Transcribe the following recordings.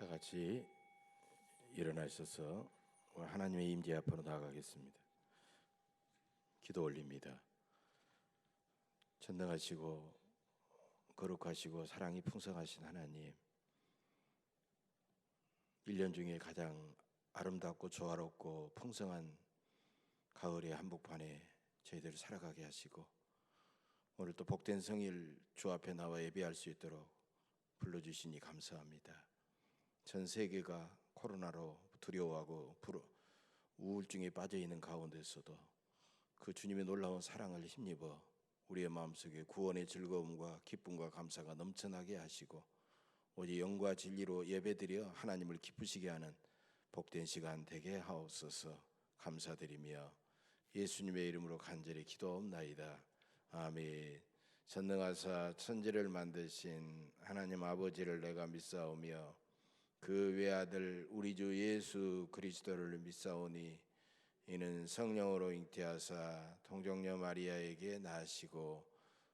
다 같이 일어나셔서 하나님의 임재 앞으로 나아가겠습니다. 기도 올립니다. 전능하시고 거룩하시고 사랑이 풍성하신 하나님, 1년 중에 가장 아름답고 조화롭고 풍성한 가을의 한복판에 저희들을 살아가게 하시고, 오늘 또 복된 성일 주 앞에 나와 예배할 수 있도록 불러주시니 감사합니다. 전 세계가 코로나로 두려워하고 우울증에 빠져있는 가운데서도 그 주님의 놀라운 사랑을 힘입어 우리의 마음속에 구원의 즐거움과 기쁨과 감사가 넘쳐나게 하시고, 오직 영과 진리로 예배드려 하나님을 기쁘시게 하는 복된 시간 되게 하옵소서. 감사드리며 예수님의 이름으로 간절히 기도하옵나이다. 아멘. 전능하사 천지를 만드신 하나님 아버지를 내가 믿사오며 그 외아들 우리 주 예수 그리스도를 믿사오니, 이는 성령으로 잉태하사 동정녀 마리아에게 나시고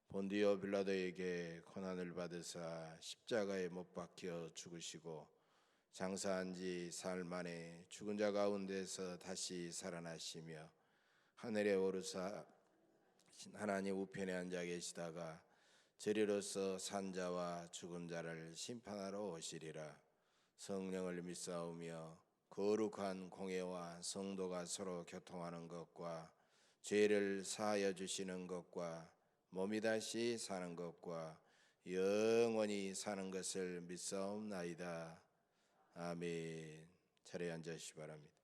본디오 빌라도에게 고난을 받으사 십자가에 못 박혀 죽으시고 장사한 지 사흘 만에 죽은 자 가운데서 다시 살아나시며 하늘에 오르사 하나님 우편에 앉아 계시다가 저리로서 산 자와 죽은 자를 심판하러 오시리라. 성령을 믿사오며 거룩한 공예와 성도가 서로 교통하는 것과 죄를 사하여 주시는 것과 몸이 다시 사는 것과 영원히 사는 것을 믿사옵나이다. 아멘. 자리에 앉으시기 바랍니다.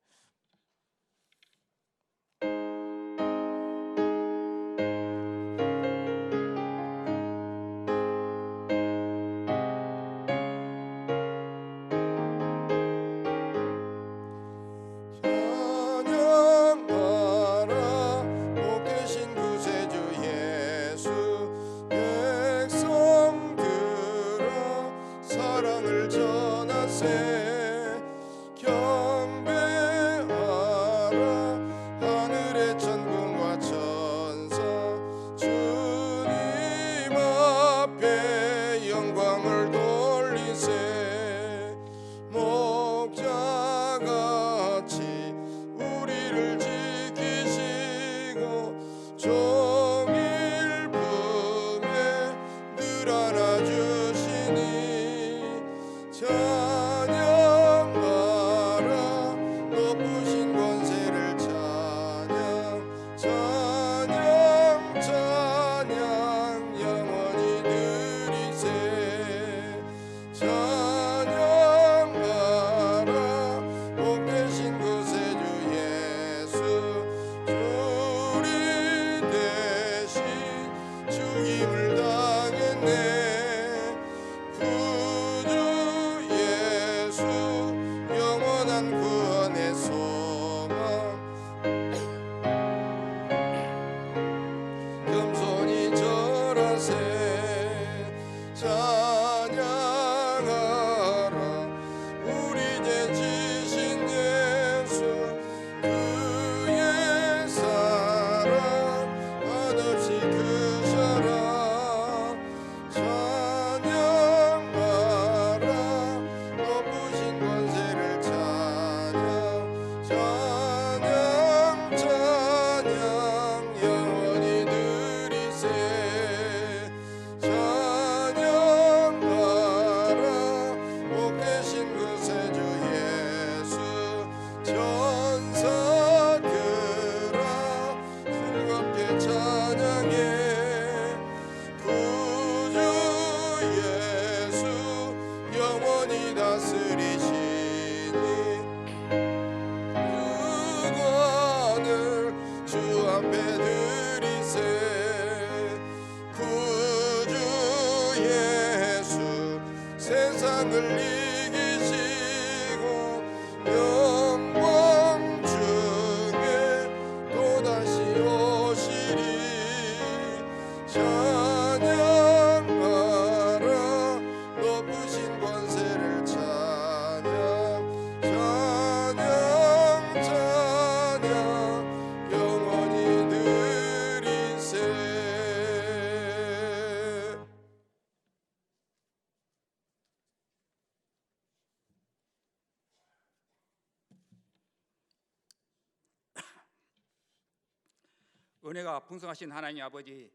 은혜가 풍성하신 하나님 아버지,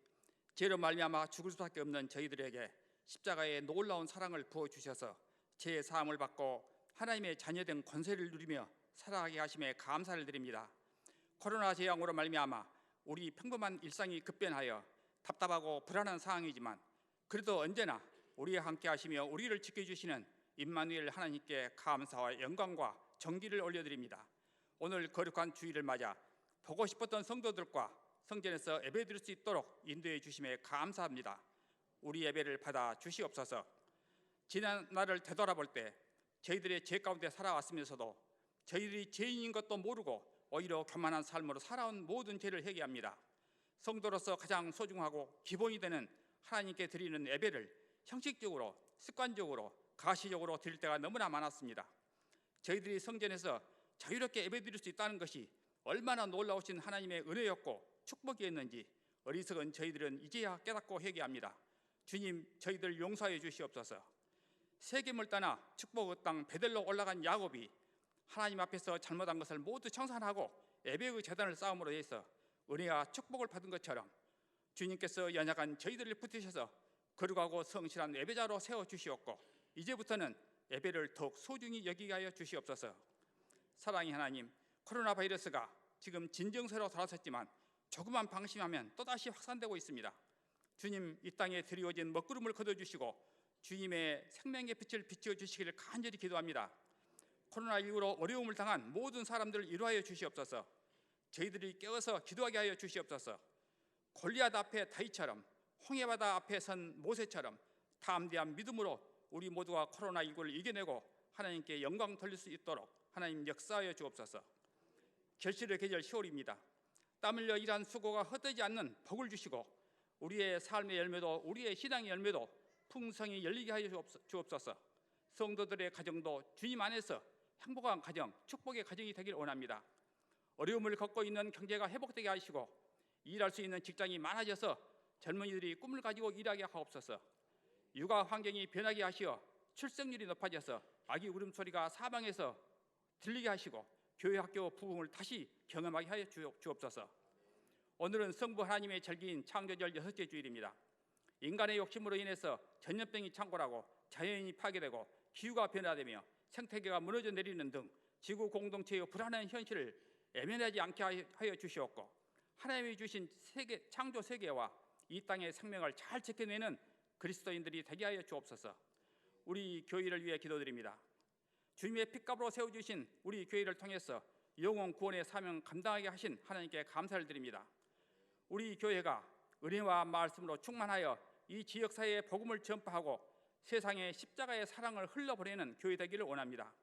죄로 말미암아 죽을 수밖에 없는 저희들에게 십자가의 놀라운 사랑을 부어주셔서 죄의 사함을 받고 하나님의 자녀된 권세를 누리며 살아가게 하심에 감사를 드립니다. 코로나 재앙으로 말미암아 우리 평범한 일상이 급변하여 답답하고 불안한 상황이지만 그래도 언제나 우리와 함께 하시며 우리를 지켜주시는 임마누엘 하나님께 감사와 영광과 정기를 올려드립니다. 오늘 거룩한 주일을 맞아 보고 싶었던 성도들과 성전에서 예배드릴 수 있도록 인도해 주심에 감사합니다. 우리 예배를 받아 주시옵소서. 지난 날을 되돌아볼 때 저희들의 죄 가운데 살아왔으면서도 저희들이 죄인인 것도 모르고 오히려 교만한 삶으로 살아온 모든 죄를 회개합니다. 성도로서 가장 소중하고 기본이 되는 하나님께 드리는 예배를 형식적으로, 습관적으로, 가시적으로 드릴 때가 너무나 많았습니다. 저희들이 성전에서 자유롭게 예배드릴 수 있다는 것이 얼마나 놀라우신 하나님의 은혜였고 축복이었는지 어리석은 저희들은 이제야 깨닫고 회개합니다. 주님, 저희들 용서해 주시옵소서. 세겜을 떠나 축복의 땅 베델로 올라간 야곱이 하나님 앞에서 잘못한 것을 모두 청산하고 예배의 제단을 쌓음으로 해서 은혜와 축복을 받은 것처럼 주님께서 연약한 저희들을 붙드셔서 거룩하고 성실한 예배자로 세워주시옵고 이제부터는 예배를 더욱 소중히 여기게 하여 주시옵소서. 사랑의 하나님, 코로나 바이러스가 지금 진정세로 돌아섰지만 조금만 방심하면 또다시 확산되고 있습니다. 주님, 이 땅에 드리워진 먹구름을 거둬주시고 주님의 생명의 빛을 비춰주시기를 간절히 기도합니다. 코로나19로 어려움을 당한 모든 사람들을 위로하여 주시옵소서. 저희들이 깨어서 기도하게 하여 주시옵소서. 골리앗 앞에 다윗처럼, 홍해바다 앞에 선 모세처럼 담대한 믿음으로 우리 모두가 코로나19를 이겨내고 하나님께 영광 돌릴 수 있도록 하나님 역사하여 주옵소서. 결실의 계절 10월입니다. 땀 흘려 일한 수고가 헛되지 않는 복을 주시고 우리의 삶의 열매도 우리의 신앙의 열매도 풍성히 열리게 하여 주옵소서. 성도들의 가정도 주님 안에서 행복한 가정, 축복의 가정이 되길 원합니다. 어려움을 겪고 있는 경제가 회복되게 하시고 일할 수 있는 직장이 많아져서 젊은이들이 꿈을 가지고 일하게 하옵소서. 육아 환경이 변하게 하시어 출생률이 높아져서 아기 울음소리가 사방에서 들리게 하시고 교회 학교 부흥을 다시 경험하게 하여 주옵소서. 오늘은 성부 하나님의 절기인 창조절 6째 주일입니다. 인간의 욕심으로 인해서 전염병이 창궐하고 자연이 파괴되고 기후가 변화되며 생태계가 무너져 내리는 등 지구 공동체의 불안한 현실을 애면하지 않게 하여 주시옵고 하나님이 주신 창조 세계와 이 땅의 생명을 잘 지켜내는 그리스도인들이 되게 하여 주옵소서. 우리 교회를 위해 기도드립니다. 주님의 핏값으로 세워주신 우리 교회를 통해서 영혼 구원의 사명 감당하게 하신 하나님께 감사를 드립니다. 우리 교회가 은혜와 말씀으로 충만하여 이 지역사회에 복음을 전파하고 세상에 십자가의 사랑을 흘려보내는 교회 되기를 원합니다.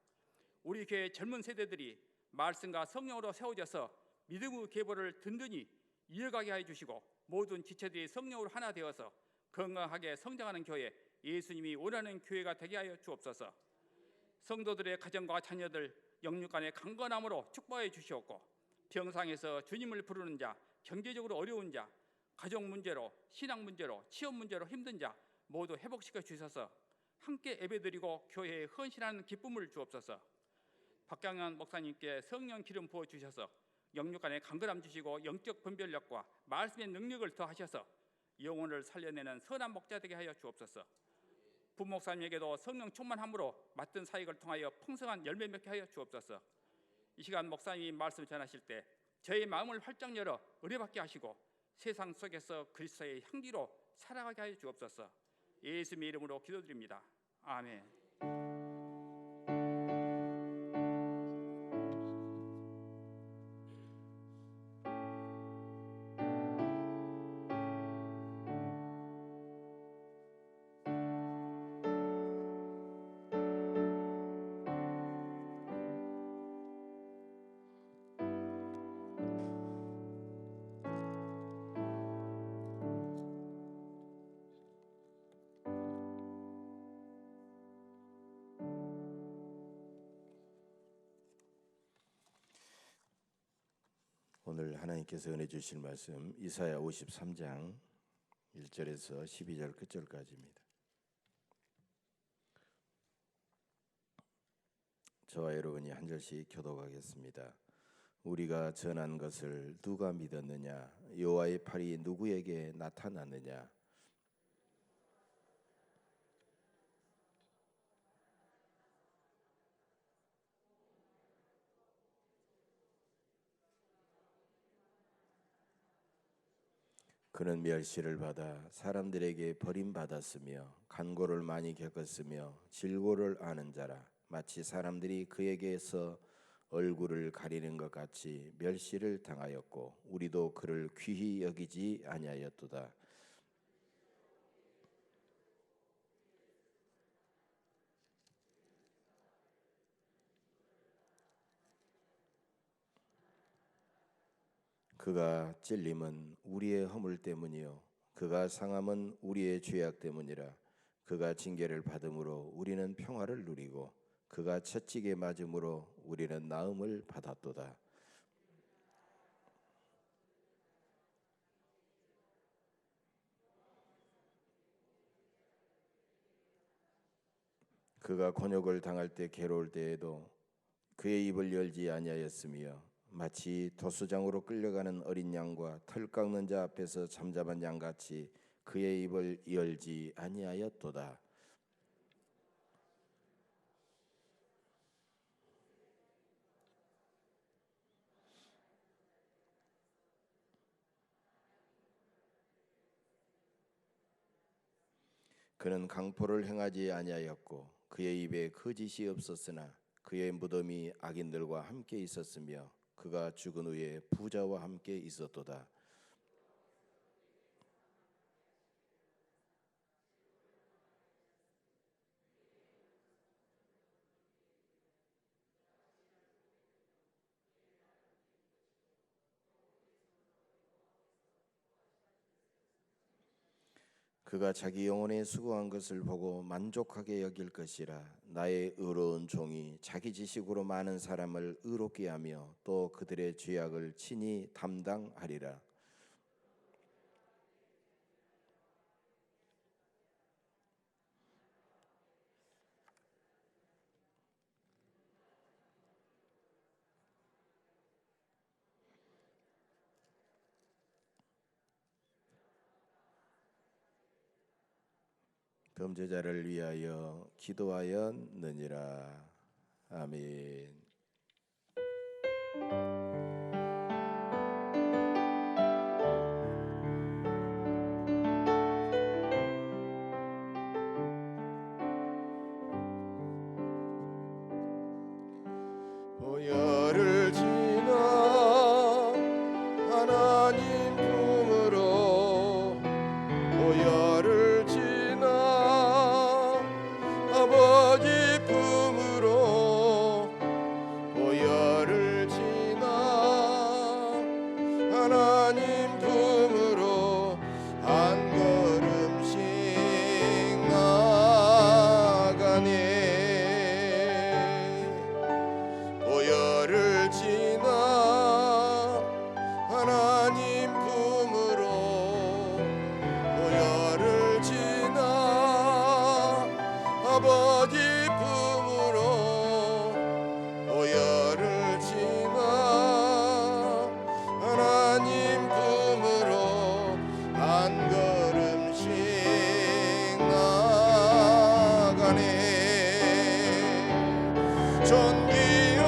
우리 교회 젊은 세대들이 말씀과 성령으로 세워져서 믿음의 계보를 든든히 이어가게 하여 주시고 모든 지체들이 성령으로 하나 되어서 건강하게 성장하는 교회, 예수님이 원하는 교회가 되게 하여 주옵소서. 성도들의 가정과 자녀들 영육간의 강건함으로 축복해 주시옵고 병상에서 주님을 부르는 자, 경제적으로 어려운 자, 가족 문제로, 신앙 문제로, 취업 문제로 힘든 자 모두 회복시켜 주셔서 함께 예배드리고 교회에 헌신하는 기쁨을 주옵소서. 박강현 목사님께 성령 기름 부어 주셔서 영육간의 강건함 주시고 영적 분별력과 말씀의 능력을 더하셔서 영혼을 살려내는 선한 목자 되게 하여 주옵소서. 부목사님에게도 성령 충만함으로 맡은 사역을 통하여 풍성한 열매 맺게 하여 주옵소서. 이 시간 목사님이 말씀 전하실 때 저의 마음을 활짝 열어 은혜받게 하시고 세상 속에서 그리스도의 향기로 살아가게 하여 주옵소서. 예수님의 이름으로 기도드립니다. 아멘. 오늘 하나님께서 은혜 주실 말씀 이사야 53장 1절에서 12절 끝절까지입니다. 저와 여러분이 한 절씩 교독하겠습니다. 우리가 전한 것을 누가 믿었느냐? 여호와의 팔이 누구에게 나타났느냐? 그는 멸시를 받아 사람들에게 버림받았으며 간고를 많이 겪었으며 질고를 아는 자라. 마치 사람들이 그에게서 얼굴을 가리는 것 같이 멸시를 당하였고 우리도 그를 귀히 여기지 아니하였도다. 그가 찔림은 우리의 허물 때문이요 그가 상함은 우리의 죄악 때문이라. 그가 징계를 받음으로 우리는 평화를 누리고 그가 채찍에 맞음으로 우리는 나음을 받았도다. 그가 곤욕을 당할 때 괴로울 때에도 그의 입을 열지 아니하였으며 마치 도수장으로 끌려가는 어린 양과 털 깎는 자 앞에서 잠잠한 양같이 그의 입을 열지 아니하였도다. 그는 강포를 행하지 아니하였고 그의 입에 거짓이 없었으나 그의 무덤이 악인들과 함께 있었으며 그가 죽은 후에 부자와 함께 있었도다. 그가 자기 영혼에 수고한 것을 보고 만족하게 여길 것이라. 나의 의로운 종이 자기 지식으로 많은 사람을 의롭게 하며 또 그들의 죄악을 친히 담당하리라. 범죄자를 위하여 기도하였느니라. 아멘. 보혈을 지나 하나님 품으로 보혈을 지나 아버지 품으로 보혈을 지나 하나님 품으로 한 걸음씩 나가네. 보혈을 지나 하나님 품으로 보혈을 지나 아버지 품으로 보혈을 지나 하나님 품으로 한 걸음씩 나가네. 존귀한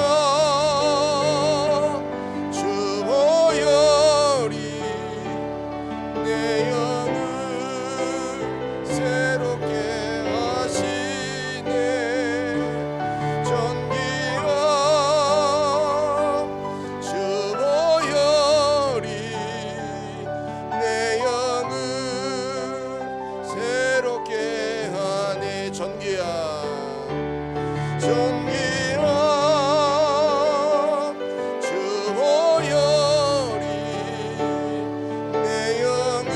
주 보혈이 내 영을 새롭게 하시네. 존귀한 주 보혈이 내 영을 새롭게 하네. 존귀한 주 보혈이 내 영을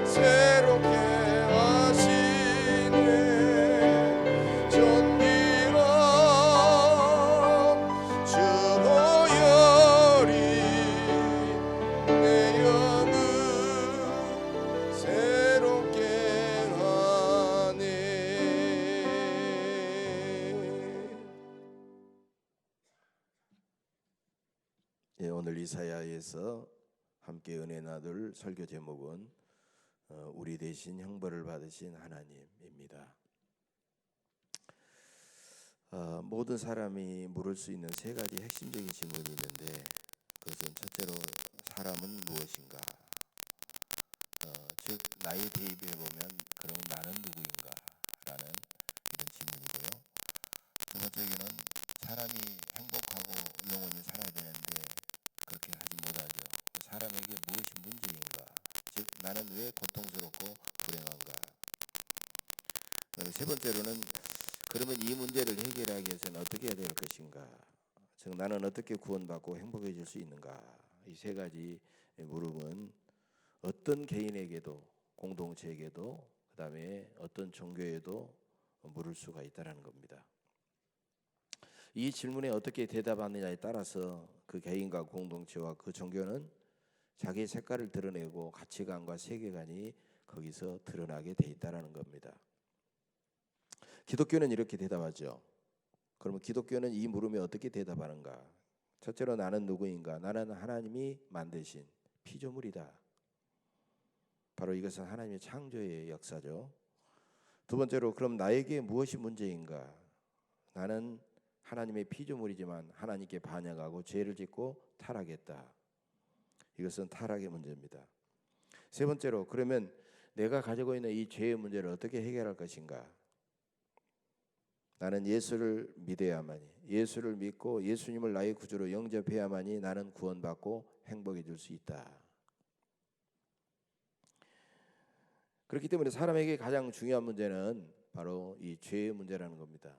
새롭게 하시네. 존귀한 주 보혈이 내 영을 새롭게 하네. 오늘 이사야에서 함께 은혜 나눌 설교 제목은 우리 대신 형벌을 받으신 하나님입니다. 모든 사람이 물을 수 있는 세 가지 핵심적인 질문이 있는데, 그것은 첫째로 사람은 무엇인가? 즉 나에 대입해 보면 그럼 나는 누구인가? 라는 이런 질문이고요. 두 번째는 사람이 행복하고 영원히 살아야 되는데 그렇게 하지 못하죠. 사람에게 무엇이 문제인가? 즉 나는 왜 고통스럽고 불행한가? 세 번째로는 그러면 이 문제를 해결하기 위해서는 어떻게 해야 될 것인가? 즉 나는 어떻게 구원받고 행복해질 수 있는가? 이 세 가지 물음은 어떤 개인에게도, 공동체에게도, 그 다음에 어떤 종교에도 물을 수가 있다는 겁니다. 이 질문에 어떻게 대답하느냐에 따라서 그 개인과 공동체와 그 종교는 자기 색깔을 드러내고 가치관과 세계관이 거기서 드러나게 돼 있다는 겁니다. 기독교는 이렇게 대답하죠. 그러면 기독교는 이 물음에 어떻게 대답하는가? 첫째로 나는 누구인가? 나는 하나님이 만드신 피조물이다. 바로 이것은 하나님의 창조의 역사죠. 두 번째로 그럼 나에게 무엇이 문제인가? 나는 하나님의 피조물이지만 하나님께 반역하고 죄를 짓고 타락했다. 이것은 타락의 문제입니다. 세 번째로 그러면 내가 가지고 있는 이 죄의 문제를 어떻게 해결할 것인가? 나는 예수를 믿어야만이, 예수를 믿고 예수님을 나의 구주로 영접해야만이 나는 구원받고 행복해질 수 있다. 그렇기 때문에 사람에게 가장 중요한 문제는 바로 이 죄의 문제라는 겁니다.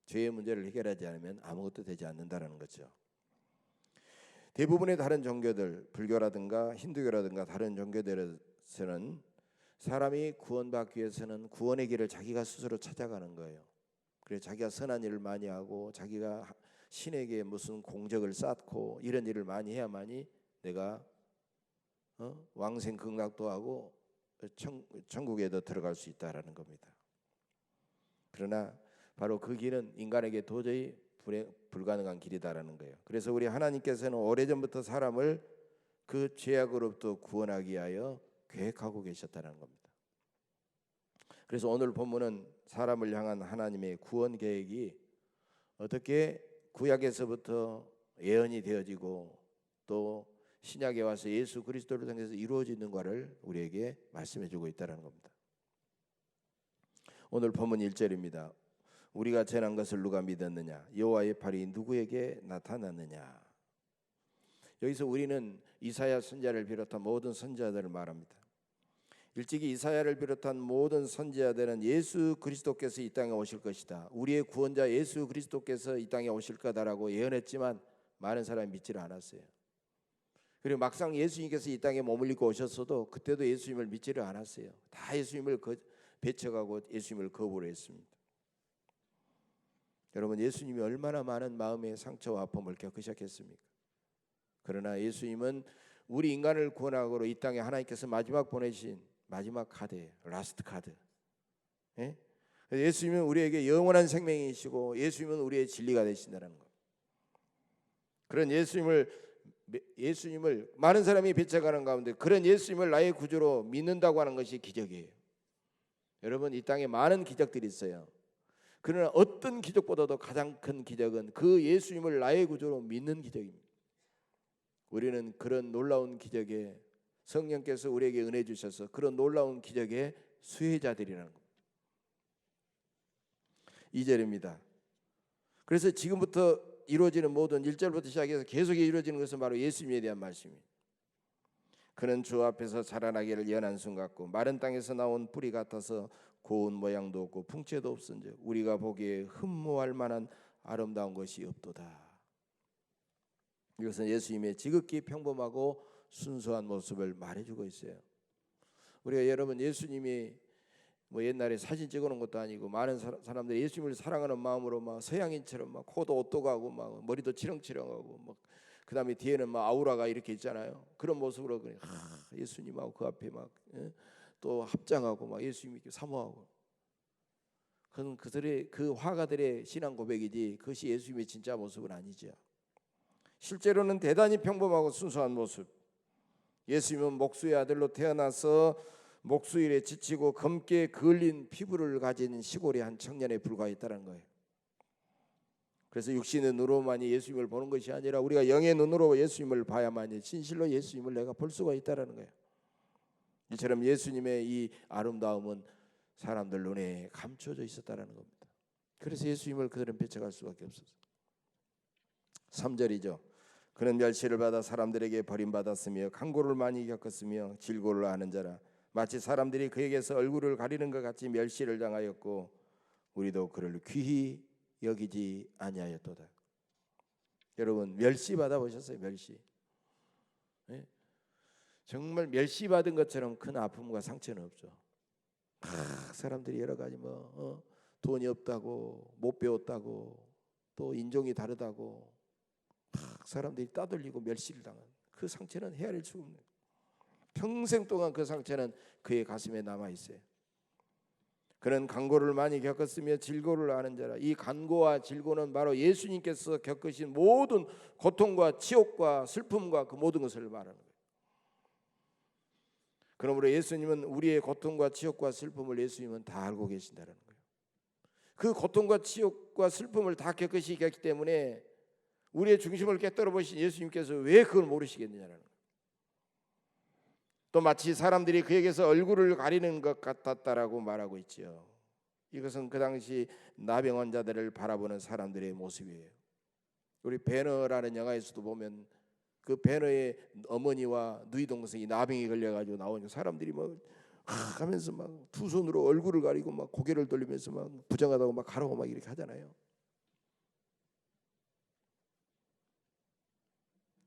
죄의 문제를 해결하지 않으면 아무것도 되지 않는다는 거죠. 대부분의 다른 종교들, 불교라든가 힌두교라든가 다른 종교들에서는 사람이 구원받기 위해서는 구원의 길을 자기가 스스로 찾아가는 거예요. 그래서 자기가 선한 일을 많이 하고 자기가 신에게 무슨 공적을 쌓고 이런 일을 많이 해야만이 내가 왕생극락도 하고 천국에도 들어갈 수 있다라는 겁니다. 그러나 바로 그 길은 인간에게 도저히 불가능한 길이다라는 거예요. 그래서 우리 하나님께서는 오래전부터 사람을 그 죄악으로부터 구원하기 위하여 계획하고 계셨다는 겁니다. 그래서 오늘 본문은 사람을 향한 하나님의 구원 계획이 어떻게 구약에서부터 예언이 되어지고 또 신약에 와서 예수 그리스도를 통해서 이루어지는가를 우리에게 말씀해주고 있다는 겁니다. 오늘 본문 1절입니다. 우리가 전한 것을 누가 믿었느냐? 여호와의 팔이 누구에게 나타났느냐? 여기서 우리는 이사야 선지자를 비롯한 모든 선지자들을 말합니다. 일찍이 이사야를 비롯한 모든 선지자들은 예수 그리스도께서 이 땅에 오실 것이다, 우리의 구원자 예수 그리스도께서 이 땅에 오실 거다라고 예언했지만 많은 사람이 믿지를 않았어요. 그리고 막상 예수님께서 이 땅에 머물리고 오셨어도 그때도 예수님을 믿지를 않았어요. 다 예수님을 배척하고 예수님을 거부를 했습니다. 여러분, 예수님이 얼마나 많은 마음의 상처와 아픔을 겪으셨겠습니까? 그러나 예수님은 우리 인간을 구원하고 이 땅에 하나님께서 마지막 보내신 마지막 카드예요. 라스트 카드. 예? 예수님은 우리에게 영원한 생명이시고 예수님은 우리의 진리가 되신다는 것. 그런 예수님을 많은 사람이 배척하는 가운데 그런 예수님을 나의 구주로 믿는다고 하는 것이 기적이에요. 여러분, 이 땅에 많은 기적들이 있어요. 그러나 어떤 기적보다도 가장 큰 기적은 그 예수님을 나의 구주로 믿는 기적입니다. 우리는 그런 놀라운 기적에 성령께서 우리에게 은혜 주셔서 그런 놀라운 기적의 수혜자들이라는 겁니다. 2절입니다. 그래서 지금부터 이루어지는 모든 1절부터 시작해서 계속 이루어지는 것은 바로 예수님에 대한 말씀입니다. 그는 주 앞에서 자라나기를 연한 순 같고 마른 땅에서 나온 뿌리 같아서 고운 모양도 없고 풍채도 없은즉 우리가 보기에 흠모할 만한 아름다운 것이 없도다. 이것은 예수님의 지극히 평범하고 순수한 모습을 말해주고 있어요. 우리가 여러분, 예수님이 뭐 옛날에 사진 찍어놓은 것도 아니고 많은 사람들이 예수님을 사랑하는 마음으로 막 서양인처럼 막 코도 오똑하고 막 머리도 치렁치렁하고 막 그다음에 뒤에는 막 아우라가 이렇게 있잖아요. 그런 모습으로 그냥 예수님하고 그 앞에 막 또 합장하고 막 예수님 이렇게 사모하고, 그건 그들의 그 화가들의 신앙 고백이지 그것이 예수님의 진짜 모습은 아니죠. 실제로는 대단히 평범하고 순수한 모습. 예수님은 목수의 아들로 태어나서 목수일에 지치고 검게 그을린 피부를 가진 시골의 한 청년에 불과했다는 거예요. 그래서 육신의 눈으로만이 예수님을 보는 것이 아니라 우리가 영의 눈으로 예수님을 봐야만이 진실로 예수님을 내가 볼 수가 있다는 거예요. 이처럼 예수님의 이 아름다움은 사람들 눈에 감춰져 있었다는 겁니다. 그래서 예수님을 그들은 배척할 수밖에 없었어요. 3절이죠. 그는 멸시를 받아 사람들에게 버림받았으며 강고를 많이 겪었으며 질고를 아는 자라. 마치 사람들이 그에게서 얼굴을 가리는 것 같이 멸시를 당하였고 우리도 그를 귀히 여기지 아니하였도다. 여러분 멸시받아 보셨어요? 멸시. 네? 정말 멸시받은 것처럼 큰 아픔과 상처는 없죠. 사람들이 여러 가지 돈이 없다고, 못 배웠다고, 또 인종이 다르다고 사람들이 따돌리고 멸시를 당한 그 상처는 헤아릴 수 없는, 평생 동안 그 상처는 그의 가슴에 남아 있어요. 그는 간고를 많이 겪었으며 질고를 아는 자라. 이 간고와 질고는 바로 예수님께서 겪으신 모든 고통과 치욕과 슬픔과 그 모든 것을 말하는 거예요. 그러므로 예수님은 우리의 고통과 치욕과 슬픔을 예수님은 다 알고 계신다는 거예요. 그 고통과 치욕과 슬픔을 다 겪으시기 때문에 우리의 중심을 깨뜨려 보신 예수님께서 왜 그걸 모르시겠느냐는 거예요. 또 마치 사람들이 그에게서 얼굴을 가리는 것 같았다라고 말하고 있지요. 이것은 그 당시 나병 환자들을 바라보는 사람들의 모습이에요. 우리 배너라는 영화에서도 보면 그 배너의 어머니와 누이 동생이 나병이 걸려가지고 나오니까 사람들이 하면서 막 두 손으로 얼굴을 가리고 막 고개를 돌리면서 막 부정하다고 막 가라고 막 이렇게 하잖아요.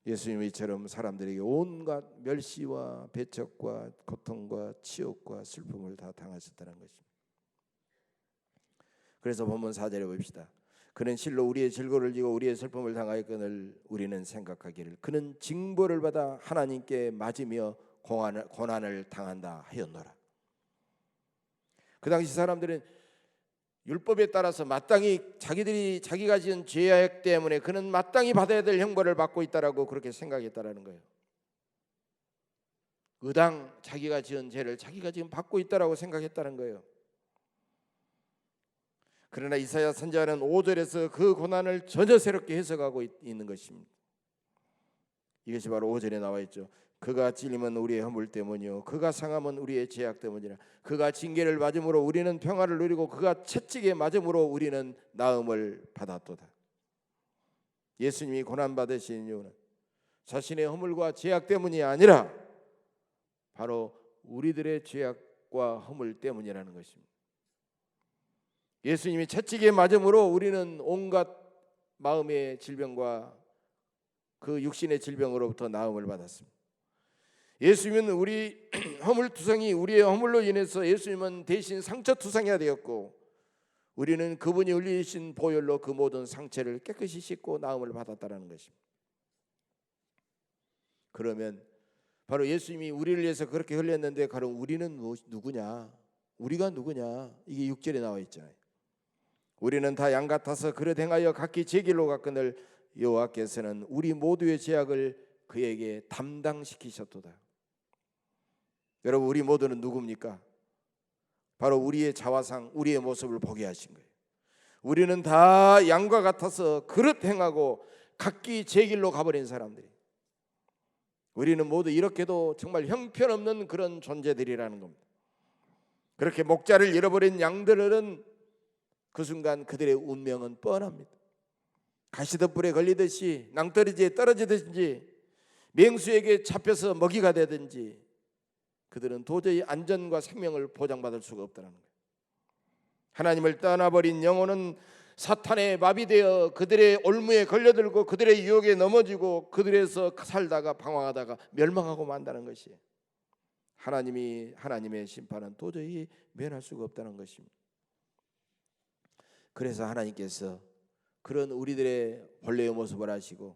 예수님이 이처럼 사람들에게 온갖 멸시와 배척과 고통과 치욕과 슬픔을 다 당하셨다는 것입니다. 그래서 본문 4절에 봅시다. 그는 실로 우리의 질고를 지고 우리의 슬픔을 당하였거늘 우리는 생각하기를 그는 징벌을 받아 하나님께 맞으며 고난을 당한다 하였노라. 그 당시 사람들은 율법에 따라서 마땅히 자기가 지은 죄악 때문에 그는 마땅히 받아야 될 형벌을 받고 있다라고 그렇게 생각했다라는 거예요. 의당 자기가 지은 죄를 자기가 지금 받고 있다라고 생각했다는 거예요. 그러나 이사야 선지자는 5절에서 그 고난을 전혀 새롭게 해석하고 있는 것입니다. 이것이 바로 5절에 나와 있죠. 그가 찔림은 우리의 허물 때문이요 그가 상함은 우리의 죄악 때문이라. 그가 징계를 맞음으로 우리는 평화를 누리고 그가 채찍에 맞음으로 우리는 나음을 받았도다. 예수님이 고난 받으신 이유는 자신의 허물과 죄악 때문이 아니라 바로 우리들의 죄악과 허물 때문이라는 것입니다. 예수님이 채찍에 맞음으로 우리는 온갖 마음의 질병과 그 육신의 질병으로부터 나음을 받았습니다. 예수님은 우리 허물투성이 우리의 허물로 인해서 예수님은 대신 상처투성이가 되었고 우리는 그분이 흘리신 보혈로 그 모든 상처를 깨끗이 씻고 나음을 받았다는 것입니다. 그러면 바로 예수님이 우리를 위해서 그렇게 흘렸는데 그럼 우리는 누구냐? 우리가 누구냐? 이게 6절에 나와 있잖아요. 우리는 다 양 같아서 그릇 행하여 각기 제 길로 갔거늘 여호와께서는 우리 모두의 죄악을 그에게 담당시키셨도다. 여러분 우리 모두는 누굽니까? 바로 우리의 자화상 우리의 모습을 보게 하신 거예요. 우리는 다 양과 같아서 그릇 행하고 각기 제 길로 가버린 사람들이, 우리는 모두 이렇게도 정말 형편없는 그런 존재들이라는 겁니다. 그렇게 목자를 잃어버린 양들은 그 순간 그들의 운명은 뻔합니다. 가시덤불에 걸리듯이 낭떠러지에 떨어지든지 맹수에게 잡혀서 먹이가 되든지 그들은 도저히 안전과 생명을 보장받을 수가 없다는 거예요. 하나님을 떠나버린 영혼은 사탄의 마비되어 그들의 올무에 걸려들고 그들의 유혹에 넘어지고 그들에서 살다가 방황하다가 멸망하고 만다는 것이에요. 하나님의 심판은 도저히 면할 수가 없다는 것입니다. 그래서 하나님께서 그런 우리들의 본래의 모습을 아시고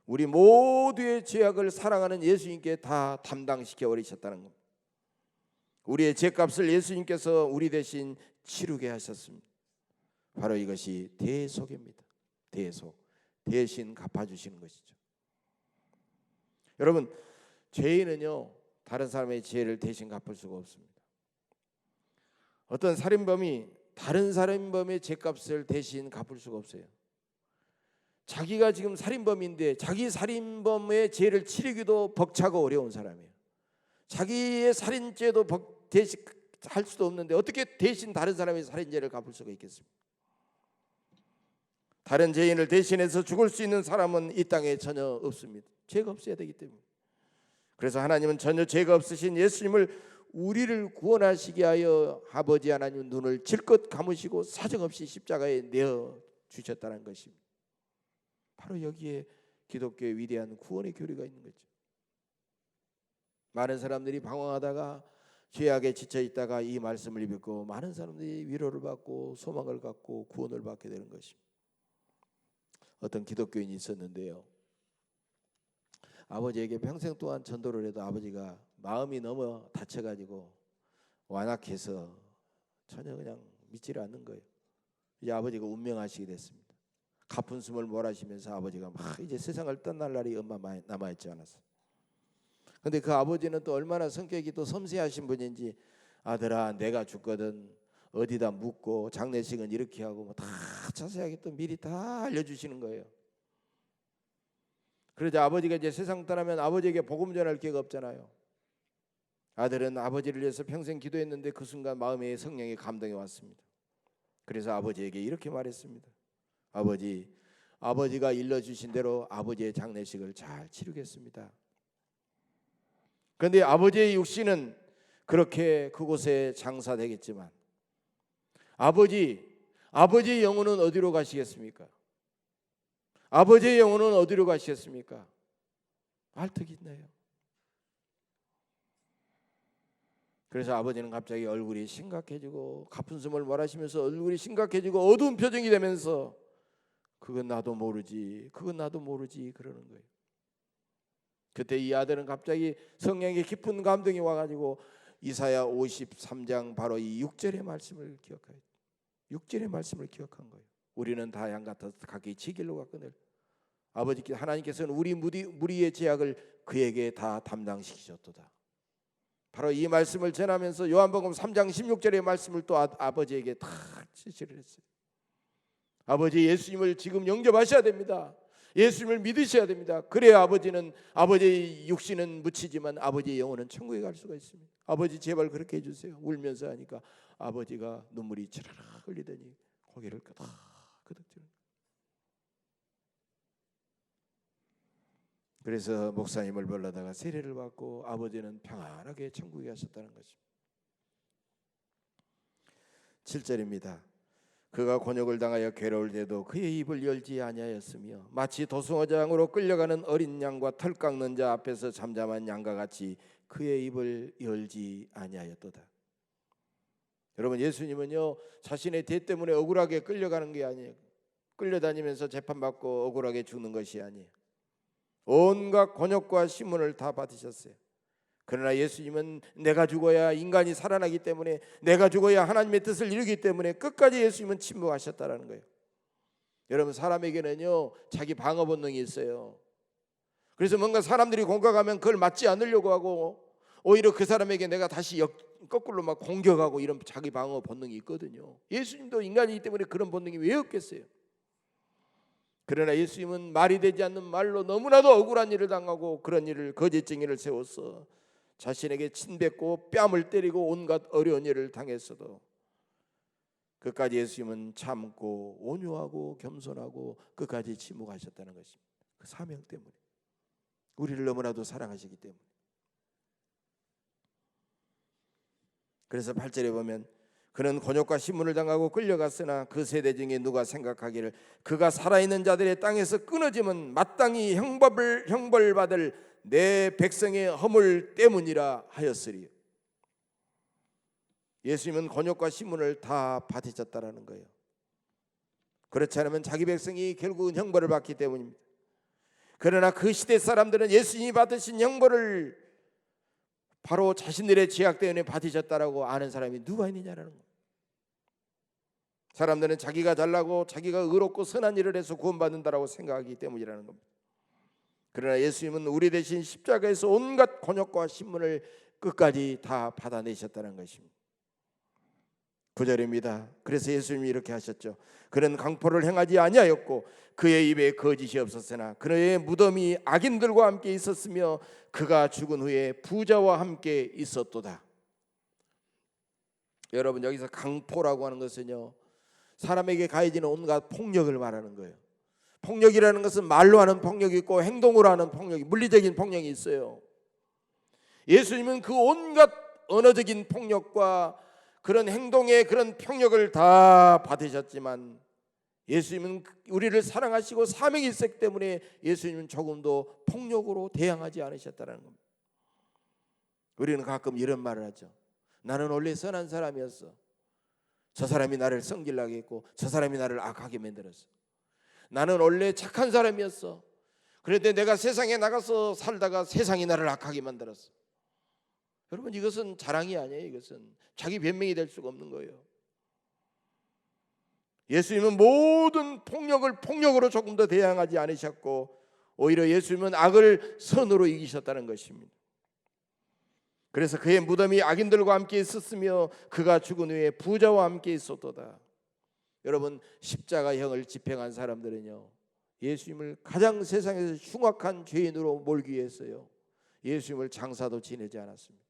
우리 모두의 죄악을 사랑하는 예수님께 다 담당시켜 버리셨다는 겁니다. 우리의 죄값을 예수님께서 우리 대신 치르게 하셨습니다. 바로 이것이 대속입니다. 대속, 대신 갚아주시는 것이죠. 여러분, 죄인은요 다른 사람의 죄를 대신 갚을 수가 없습니다. 어떤 살인범이 다른 살인범의 죄값을 대신 갚을 수가 없어요. 자기가 지금 살인범인데 자기 살인범의 죄를 치르기도 벅차고 어려운 사람이에요. 자기의 살인죄도 대신 할 수도 없는데 어떻게 대신 다른 사람의 살인죄를 갚을 수가 있겠습니까? 다른 죄인을 대신해서 죽을 수 있는 사람은 이 땅에 전혀 없습니다. 죄가 없어야 되기 때문에. 그래서 하나님은 전혀 죄가 없으신 예수님을 우리를 구원하시게 하여 아버지 하나님 눈을 질것 감으시고 사정없이 십자가에 내어 주셨다는 것입니다. 바로 여기에 기독교의 위대한 구원의 교리가 있는 거죠. 많은 사람들이 방황하다가 죄악에 지쳐 있다가 이 말씀을 읽고 많은 사람들이 위로를 받고 소망을 갖고 구원을 받게 되는 것입니다. 어떤 기독교인이 있었는데요, 아버지에게 평생 동안 전도를 해도 아버지가 마음이 너무 다쳐가지고 완악해서 전혀 그냥 믿지를 않는 거예요. 이제 아버지가 운명하시게 됐습니다. 가쁜 숨을 몰아쉬면서 아버지가 막 이제 세상을 떠날 날이 얼마 남아있지 않았어요. 근데 그 아버지는 또 얼마나 성격이 또 섬세하신 분인지, 아들아 내가 죽거든 어디다 묻고 장례식은 이렇게 하고 뭐 다 자세하게 또 미리 다 알려주시는 거예요. 그러자 아버지가 이제 세상 떠나면 아버지에게 복음 전할 기회가 없잖아요. 아들은 아버지를 위해서 평생 기도했는데 그 순간 마음에 성령의 감동이 왔습니다. 그래서 아버지에게 이렇게 말했습니다. 아버지가 일러주신 대로 아버지의 장례식을 잘 치르겠습니다. 그런데 아버지의 육신은 그렇게 그곳에 장사되겠지만 아버지의 영혼은 어디로 가시겠습니까? 아버지의 영혼은 어디로 가시겠습니까? 알턱이 있나요? 그래서 아버지는 갑자기 얼굴이 심각해지고 가쁜 숨을 몰아쉬면서 얼굴이 심각해지고 어두운 표정이 되면서 그건 나도 모르지 그러는 거예요. 그때 이 아들은 갑자기 성령의 깊은 감동이 와가지고 이사야 53장 바로 이 6절의 말씀을 기억해요. 6절의 말씀을 기억한 거예요. 우리는 다 양 같아서 각기 지 길로 갔거늘 아버지께 하나님께서는 우리 무리의 죄악을 그에게 다 담당시키셨도다. 바로 이 말씀을 전하면서 요한복음 3장 16절의 말씀을 또 아버지에게 다 지시를 했어요. 아버지 예수님을 지금 영접하셔야 됩니다. 예수님을 믿으셔야 됩니다. 그래야 아버지의 육신은 묻히지만 아버지의 영혼은 천국에 갈 수가 있습니다. 아버지 제발 그렇게 해주세요. 울면서 하니까 아버지가 눈물이 차라락 흘리더니 고개를 끄덕끄덕 지르는. 그래서 목사님을 불러다가 세례를 받고 아버지는 평안하게 천국에 가셨다는 것입니다. 7절입니다. 그가 곤욕을 당하여 괴로울 때도 그의 입을 열지 아니하였으며 마치 도승어장으로 끌려가는 어린 양과 털 깎는 자 앞에서 잠잠한 양과 같이 그의 입을 열지 아니하였도다. 여러분, 예수님은요 자신의 죄 때문에 억울하게 끌려가는 게 아니에요. 끌려다니면서 재판받고 억울하게 죽는 것이 아니에요. 온갖 곤욕과 시문을 다 받으셨어요. 그러나 예수님은 내가 죽어야 인간이 살아나기 때문에, 내가 죽어야 하나님의 뜻을 이루기 때문에 끝까지 예수님은 침묵하셨다라는 거예요. 여러분, 사람에게는요 자기 방어 본능이 있어요. 그래서 뭔가 사람들이 공격하면 그걸 맞지 않으려고 하고 오히려 그 사람에게 내가 다시 거꾸로 막 공격하고 이런 자기 방어 본능이 있거든요. 예수님도 인간이기 때문에 그런 본능이 왜 없겠어요? 그러나 예수님은 말이 되지 않는 말로 너무나도 억울한 일을 당하고 그런 일을 거짓 증인을 세워서 자신에게 침뱉고 뺨을 때리고 온갖 어려운 일을 당했어도 끝까지 예수님은 참고 온유하고 겸손하고 끝까지 침묵하셨다는 것입니다. 그 사명 때문에, 우리를 너무나도 사랑하시기 때문에. 그래서 8절에 보면 그는 곤욕과 신문을 당하고 끌려갔으나 그 세대 중에 누가 생각하기를 그가 살아있는 자들의 땅에서 끊어지면 마땅히 형벌받을 내 백성의 허물 때문이라 하였으리요. 예수님은 곤욕과 신문을 다 받으셨다라는 거예요. 그렇지 않으면 자기 백성이 결국은 형벌을 받기 때문입니다. 그러나 그 시대 사람들은 예수님이 받으신 형벌을 바로 자신들의 죄악 때문에 받으셨다라고 아는 사람이 누가 있느냐라는 거예요. 사람들은 자기가 잘나고 자기가 의롭고 선한 일을 해서 구원받는다라고 생각하기 때문이라는 겁니다. 그러나 예수님은 우리 대신 십자가에서 온갖 곤욕과 신문을 끝까지 다 받아내셨다는 것입니다. 9절입니다. 그래서 예수님이 이렇게 하셨죠. 그는 강포를 행하지 아니하였고 그의 입에 거짓이 없었으나 그의 무덤이 악인들과 함께 있었으며 그가 죽은 후에 부자와 함께 있었도다. 여러분, 여기서 강포라고 하는 것은요, 사람에게 가해지는 온갖 폭력을 말하는 거예요. 폭력이라는 것은 말로 하는 폭력이 있고 행동으로 하는 폭력이, 물리적인 폭력이 있어요. 예수님은 그 온갖 언어적인 폭력과 그런 행동의 그런 폭력을 다 받으셨지만 예수님은 우리를 사랑하시고 사명이 있었기 때문에 예수님은 조금도 폭력으로 대항하지 않으셨다는 겁니다. 우리는 가끔 이런 말을 하죠. 나는 원래 선한 사람이었어. 저 사람이 나를 성질나게 했고 저 사람이 나를 악하게 만들었어. 나는 원래 착한 사람이었어. 그런데 내가 세상에 나가서 살다가 세상이 나를 악하게 만들었어. 여러분, 이것은 자랑이 아니에요. 이것은 자기 변명이 될 수가 없는 거예요. 예수님은 모든 폭력을 폭력으로 조금 더 대항하지 않으셨고 오히려 예수님은 악을 선으로 이기셨다는 것입니다. 그래서 그의 무덤이 악인들과 함께 있었으며 그가 죽은 후에 부자와 함께 있었도다. 여러분, 십자가형을 집행한 사람들은요, 예수님을 가장 세상에서 흉악한 죄인으로 몰기 위해서요, 예수님을 장사도 지내지 않았습니다.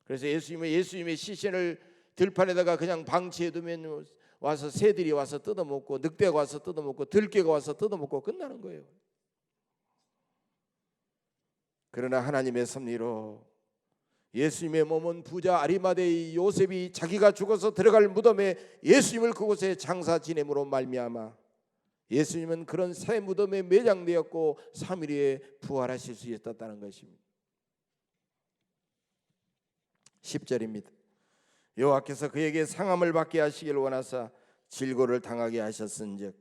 그래서 예수님의 시신을 들판에다가 그냥 방치해 두면 와서 새들이 와서 뜯어먹고 늑대가 와서 뜯어먹고 들깨가 와서 뜯어먹고 끝나는 거예요. 그러나 하나님의 섭리로 예수님의 몸은 부자 아리마대의 요셉이 자기가 죽어서 들어갈 무덤에 예수님을 그곳에 장사 지냄으로 말미암아 예수님은 그런 새 무덤에 매장되었고 3일 후에 부활하실 수 있었다는 것입니다. 10절입니다. 여호와께서 그에게 상함을 받게 하시길 원하사 질고를 당하게 하셨은즉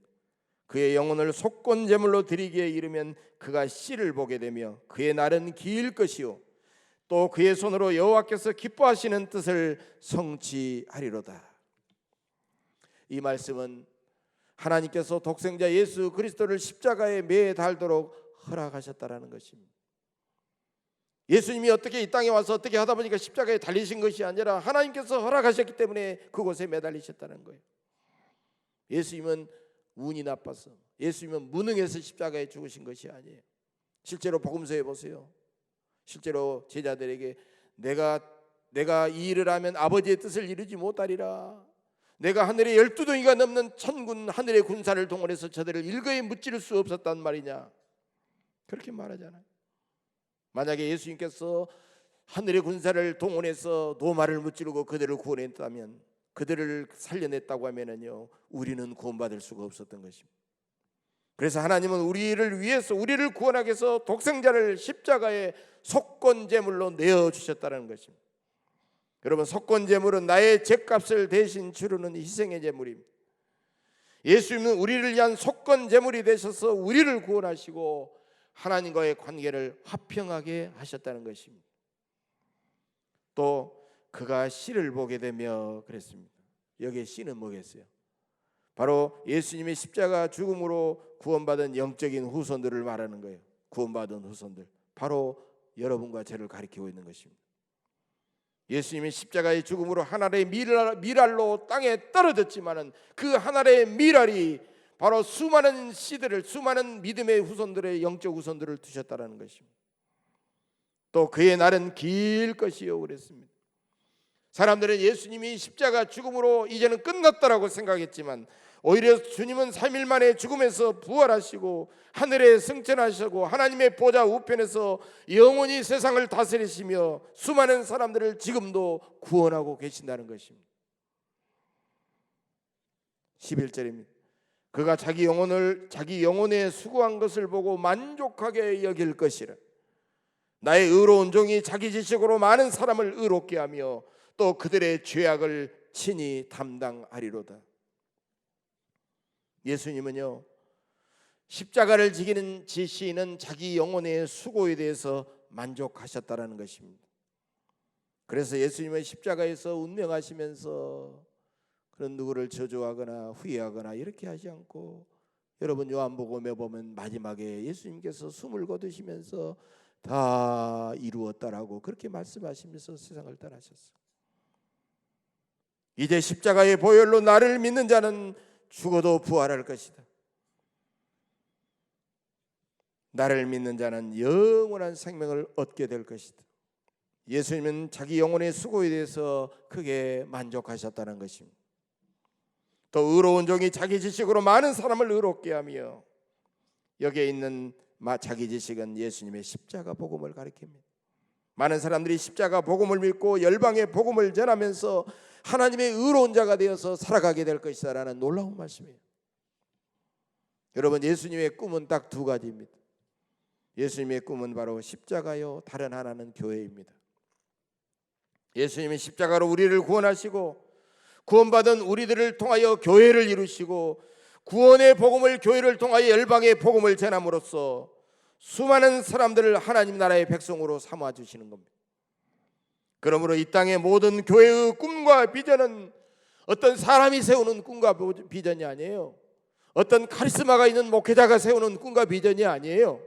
그의 영혼을 속건 제물로 드리기에 이르면 그가 씨를 보게 되며 그의 날은 길 것이요 또 그의 손으로 여호와께서 기뻐하시는 뜻을 성취하리로다. 이 말씀은 하나님께서 독생자 예수 그리스도를 십자가에 매 달도록 허락하셨다라는 것입니다. 예수님이 어떻게 이 땅에 와서 어떻게 하다 보니까 십자가에 달리신 것이 아니라 하나님께서 허락하셨기 때문에 그곳에 매달리셨다는 거예요. 예수님은 운이 나빠서, 예수님은 무능해서 십자가에 죽으신 것이 아니에요. 실제로 복음서에 보세요. 실제로 제자들에게 내가 이 일을 하면 아버지의 뜻을 이루지 못하리라. 내가 하늘에 12덩이가 넘는 천군 하늘의 군사를 동원해서 저들을 일거에 무찌를 수 없었단 말이냐, 그렇게 말하잖아요. 만약에 예수님께서 하늘의 군사를 동원해서 노마를 무찌르고 그들을 구원했다면, 그들을 살려냈다고 하면은요, 우리는 구원받을 수가 없었던 것입니다. 그래서 하나님은 우리를 위해서, 우리를 구원하기 위해서 독생자를 십자가에 속건제물로 내어주셨다는 것입니다. 여러분, 속건제물은 나의 죗값을 대신 치르는 희생의 제물입니다. 예수님은 우리를 위한 속건제물이 되셔서 우리를 구원하시고 하나님과의 관계를 화평하게 하셨다는 것입니다. 또 그가 씨를 보게 되며 그랬습니다. 여기에 씨는 뭐겠어요? 바로 예수님의 십자가 죽음으로 구원받은 영적인 후손들을 말하는 거예요. 구원받은 후손들, 바로 여러분과 저를 가리키고 있는 것입니다. 예수님의 십자가의 죽음으로 하늘의 미랄로 땅에 떨어졌지만은 그 하늘의 미랄이 바로 수많은 씨들을, 수많은 믿음의 후손들의 영적 후손들을 두셨다라는 것입니다. 또 그의 날은 길 것이요 그랬습니다. 사람들은 예수님이 십자가 죽음으로 이제는 끝났다라고 생각했지만 오히려 주님은 3일 만에 죽음에서 부활하시고 하늘에 승천하시고 하나님의 보좌 우편에서 영원히 세상을 다스리시며 수많은 사람들을 지금도 구원하고 계신다는 것입니다. 11절입니다. 그가 자기 영혼에 수고한 것을 보고 만족하게 여길 것이라. 나의 의로운 종이 자기 지식으로 많은 사람을 의롭게 하며 또 그들의 죄악을 친히 담당하리로다. 예수님은요, 십자가를 지시는 자기 영혼의 수고에 대해서 만족하셨다라는 것입니다. 그래서 예수님은 십자가에서 운명하시면서 그런 누구를 저주하거나 후회하거나 이렇게 하지 않고 여러분 요한복음에 보면 마지막에 예수님께서 숨을 거두시면서 다 이루었다라고 그렇게 말씀하시면서 세상을 떠나셨어요. 이제 십자가의 보혈로 나를 믿는 자는 죽어도 부활할 것이다. 나를 믿는 자는 영원한 생명을 얻게 될 것이다. 예수님은 자기 영혼의 수고에 대해서 크게 만족하셨다는 것입니다. 또 의로운 종이 자기 지식으로 많은 사람을 의롭게 하며, 여기에 있는 자기 지식은 예수님의 십자가 복음을 가리킵니다. 많은 사람들이 십자가 복음을 믿고 열방의 복음을 전하면서 하나님의 의로운 자가 되어서 살아가게 될 것이다 라는 놀라운 말씀이에요. 여러분, 예수님의 꿈은 딱 두 가지입니다. 예수님의 꿈은 바로 십자가요, 다른 하나는 교회입니다. 예수님이 십자가로 우리를 구원하시고 구원받은 우리들을 통하여 교회를 이루시고 구원의 복음을 교회를 통하여 열방의 복음을 전함으로써 수많은 사람들을 하나님 나라의 백성으로 삼아 주시는 겁니다. 그러므로 이 땅의 모든 교회의 꿈과 비전은 어떤 사람이 세우는 꿈과 비전이 아니에요. 어떤 카리스마가 있는 목회자가 세우는 꿈과 비전이 아니에요.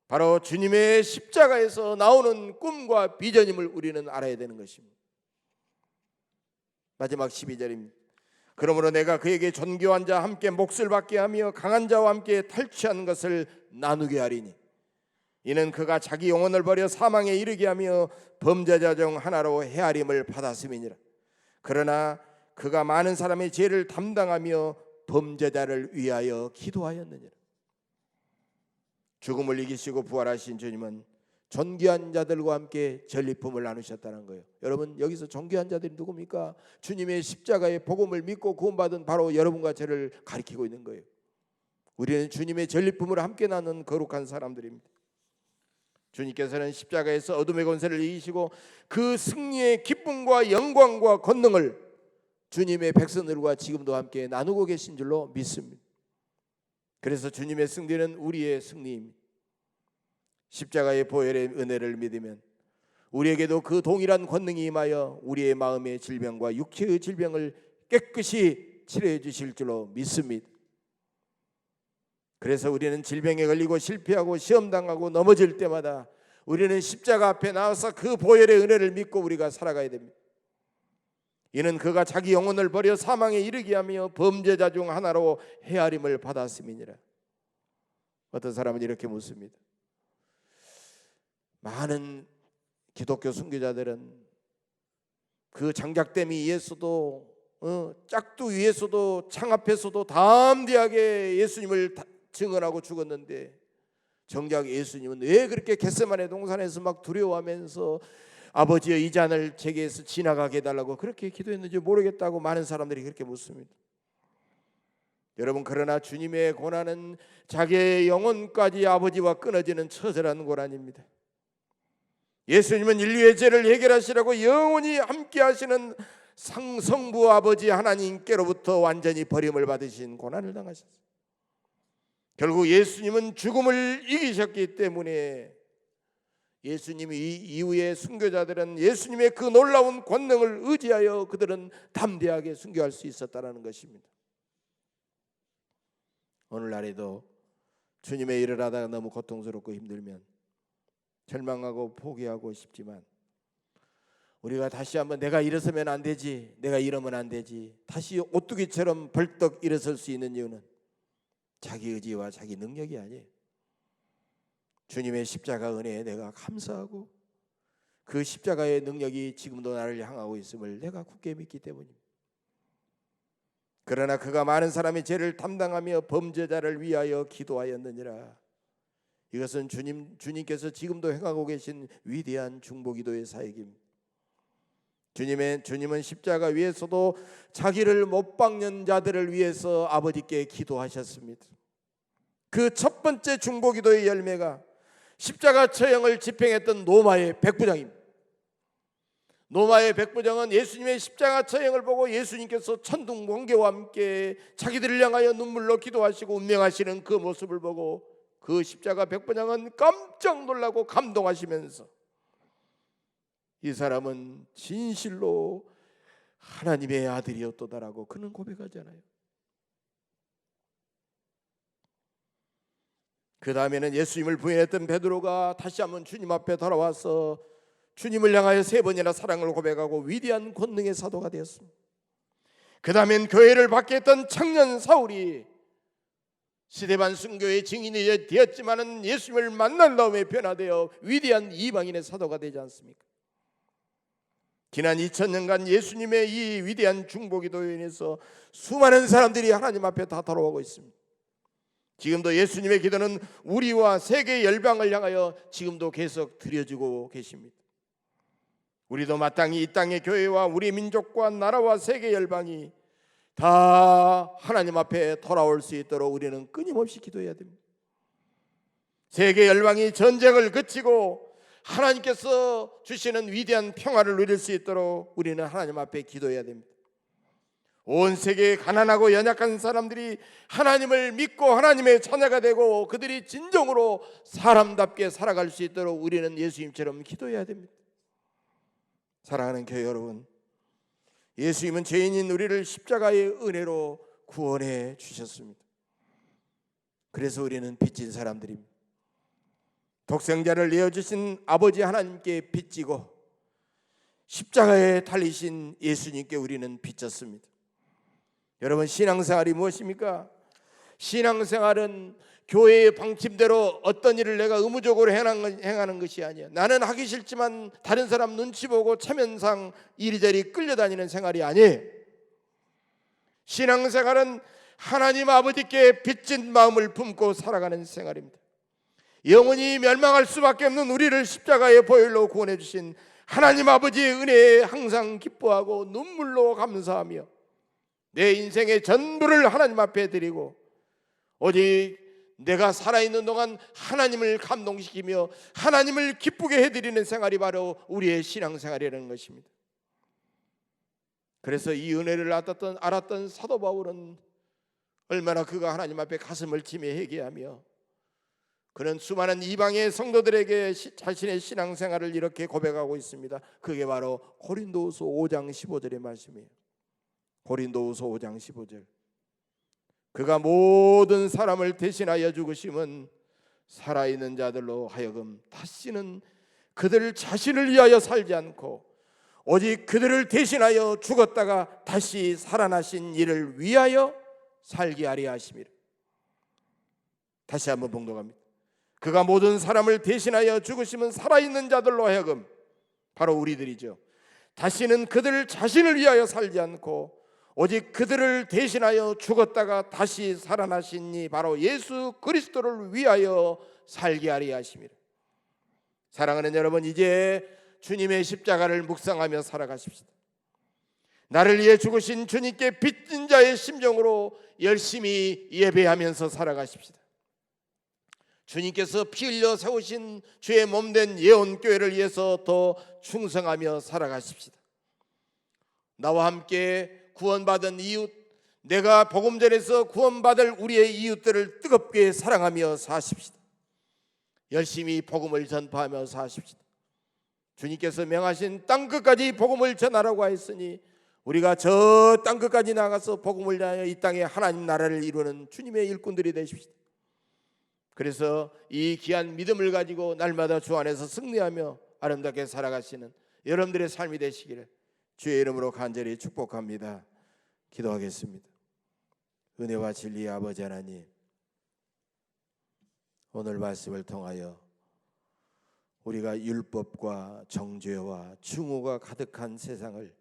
바로 주님의 십자가에서 나오는 꿈과 비전임을 우리는 알아야 되는 것입니다. 마지막 12절입니다. 그러므로 내가 그에게 존귀한 자와 함께 몫을 받게 하며 강한 자와 함께 탈취한 것을 나누게 하리니, 이는 그가 자기 영혼을 버려 사망에 이르게 하며 범죄자 중 하나로 헤아림을 받았음이니라. 그러나 그가 많은 사람의 죄를 담당하며 범죄자를 위하여 기도하였느니라. 죽음을 이기시고 부활하신 주님은 존귀한 자들과 함께 전리품을 나누셨다는 거예요. 여러분, 여기서 존귀한 자들이 누굽니까? 주님의 십자가의 복음을 믿고 구원받은 바로 여러분과 저를 가리키고 있는 거예요. 우리는 주님의 전리품을 함께 나누는 거룩한 사람들입니다. 주님께서는 십자가에서 어둠의 권세를 이기시고 그 승리의 기쁨과 영광과 권능을 주님의 백성들과 지금도 함께 나누고 계신 줄로 믿습니다. 그래서 주님의 승리는 우리의 승리입니다. 십자가의 보혈의 은혜를 믿으면 우리에게도 그 동일한 권능이 임하여 우리의 마음의 질병과 육체의 질병을 깨끗이 치료해 주실 줄로 믿습니다. 그래서 우리는 질병에 걸리고 실패하고 시험당하고 넘어질 때마다 우리는 십자가 앞에 나와서 그 보혈의 은혜를 믿고 우리가 살아가야 됩니다. 이는 그가 자기 영혼을 버려 사망에 이르게 하며 범죄자 중 하나로 헤아림을 받았음이니라. 어떤 사람은 이렇게 묻습니다. 많은 기독교 순교자들은 그 장작대미 위에서도 짝두 위에서도 창 앞에서도 담대하게 예수님을 증언하고 죽었는데, 정작 예수님은 왜 그렇게 겟세마네 동산에서 막 두려워하면서 아버지여 이 잔을 제게에서 지나가게 해달라고 그렇게 기도했는지 모르겠다고 많은 사람들이 그렇게 묻습니다. 여러분, 그러나 주님의 고난은 자기의 영혼까지 아버지와 끊어지는 처절한 고난입니다. 예수님은 인류의 죄를 해결하시라고 영원히 함께 하시는 성부 아버지 하나님께로부터 완전히 버림을 받으신 고난을 당하셨어요. 결국 예수님은 죽음을 이기셨기 때문에 예수님 이후의 순교자들은 예수님의 그 놀라운 권능을 의지하여 그들은 담대하게 순교할 수 있었다는 것입니다. 오늘날에도 주님의 일을 하다가 너무 고통스럽고 힘들면 절망하고 포기하고 싶지만, 우리가 다시 한번 내가 일어서면 안 되지, 내가 이러면 안 되지, 다시 오뚜기처럼 벌떡 일어설 수 있는 이유는 자기 의지와 자기 능력이 아니에요. 주님의 십자가 은혜에 내가 감사하고 그 십자가의 능력이 지금도 나를 향하고 있음을 내가 굳게 믿기 때문입니다. 그러나 그가 많은 사람의 죄를 담당하며 범죄자를 위하여 기도하였느니라. 이것은 주님께서 지금도 행하고 계신 위대한 중보기도의 사역입니다. 주님은 십자가 위에서도 자기를 못 박는 자들을 위해서 아버지께 기도하셨습니다. 그 첫 번째 중보기도의 열매가 십자가 처형을 집행했던 로마의 백부장입니다. 로마의 백부장은 예수님의 십자가 처형을 보고 예수님께서 천둥 번개와 함께 자기들을 향하여 눈물로 기도하시고 운명하시는 그 모습을 보고 그 십자가 백부장은 깜짝 놀라고 감동하시면서 이 사람은 진실로 하나님의 아들이었도다라고 그는 고백하잖아요. 그 다음에는 예수님을 부인했던 베드로가 다시 한번 주님 앞에 돌아와서 주님을 향하여 3번이나 사랑을 고백하고 위대한 권능의 사도가 되었습니다. 그 다음엔 교회를 받게 했던 청년 사울이 스데반 순교의 증인이 되었지만은 예수님을 만난 다음에 변화되어 위대한 이방인의 사도가 되지 않습니까? 지난 2000년간 예수님의 이 위대한 중보기도로 인해서 수많은 사람들이 하나님 앞에 다 돌아오고 있습니다. 지금도 예수님의 기도는 우리와 세계 열방을 향하여 지금도 계속 드려지고 계십니다. 우리도 마땅히 이 땅의 교회와 우리 민족과 나라와 세계 열방이 다 하나님 앞에 돌아올 수 있도록 우리는 끊임없이 기도해야 됩니다. 세계 열방이 전쟁을 그치고 하나님께서 주시는 위대한 평화를 누릴 수 있도록 우리는 하나님 앞에 기도해야 됩니다. 온 세계에 가난하고 연약한 사람들이 하나님을 믿고 하나님의 자녀가 되고 그들이 진정으로 사람답게 살아갈 수 있도록 우리는 예수님처럼 기도해야 됩니다. 사랑하는 교회 여러분, 예수님은 죄인인 우리를 십자가의 은혜로 구원해 주셨습니다. 그래서 우리는 빚진 사람들입니다. 독생자를 내어주신 아버지 하나님께 빚지고 십자가에 달리신 예수님께 우리는 빚졌습니다. 여러분, 신앙생활이 무엇입니까? 신앙생활은 교회의 방침대로 어떤 일을 내가 의무적으로 행하는 것이 아니에요. 나는 하기 싫지만 다른 사람 눈치 보고 체면상 이리저리 끌려다니는 생활이 아니에요. 신앙생활은 하나님 아버지께 빚진 마음을 품고 살아가는 생활입니다. 영원히 멸망할 수밖에 없는 우리를 십자가의 보혈로 구원해 주신 하나님 아버지의 은혜에 항상 기뻐하고 눈물로 감사하며 내 인생의 전부를 하나님 앞에 드리고 오직 내가 살아있는 동안 하나님을 감동시키며 하나님을 기쁘게 해드리는 생활이 바로 우리의 신앙생활이라는 것입니다. 그래서 이 은혜를 알았던 사도 바울은 얼마나 그가 하나님 앞에 가슴을 치며 회개하며 그는 수많은 이방의 성도들에게 자신의 신앙생활을 이렇게 고백하고 있습니다. 그게 바로 고린도후서 5장 15절의 말씀이에요. 고린도후서 5장 15절. 그가 모든 사람을 대신하여 죽으심은 살아있는 자들로 하여금 다시는 그들 자신을 위하여 살지 않고 오직 그들을 대신하여 죽었다가 다시 살아나신 이를 위하여 살게 하려 하심이라. 다시 한번 봉독합니다. 그가 모든 사람을 대신하여 죽으심은 살아있는 자들로 하여금, 바로 우리들이죠, 다시는 그들 자신을 위하여 살지 않고 오직 그들을 대신하여 죽었다가 다시 살아나신 이 바로 예수 그리스도를 위하여 살게 하려 하심이라. 사랑하는 여러분, 이제 주님의 십자가를 묵상하며 살아가십시다. 나를 위해 죽으신 주님께 빚진 자의 심정으로 열심히 예배하면서 살아가십시다. 주님께서 피 흘려 세우신 주의 몸된 예언교회를 위해서 더 충성하며 살아가십시다. 나와 함께 구원받은 이웃, 내가 복음 전에서 구원받을 우리의 이웃들을 뜨겁게 사랑하며 사십시다. 열심히 복음을 전파하며 사십시다. 주님께서 명하신 땅끝까지 복음을 전하라고 하였으니 우리가 저 땅끝까지 나가서 복음을 전하여 이 땅에 하나님 나라를 이루는 주님의 일꾼들이 되십시다. 그래서 이 귀한 믿음을 가지고 날마다 주 안에서 승리하며 아름답게 살아가시는 여러분들의 삶이 되시기를 주의 이름으로 간절히 축복합니다. 기도하겠습니다. 은혜와 진리의 아버지 하나님, 오늘 말씀을 통하여 우리가 율법과 정죄와 증오가 가득한 세상을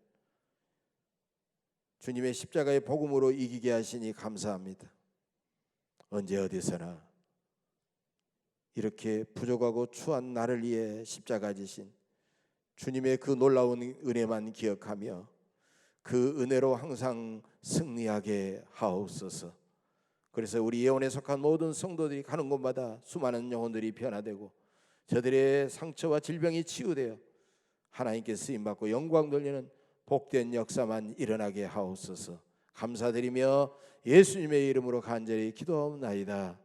주님의 십자가의 복음으로 이기게 하시니 감사합니다. 언제 어디서나 이렇게 부족하고 추한 나를 위해 십자가 지신 주님의 그 놀라운 은혜만 기억하며 그 은혜로 항상 승리하게 하옵소서. 그래서 우리 예언에 속한 모든 성도들이 가는 곳마다 수많은 영혼들이 변화되고 저들의 상처와 질병이 치유되어 하나님께 쓰임받고 영광 돌리는 복된 역사만 일어나게 하옵소서. 감사드리며 예수님의 이름으로 간절히 기도하옵나이다.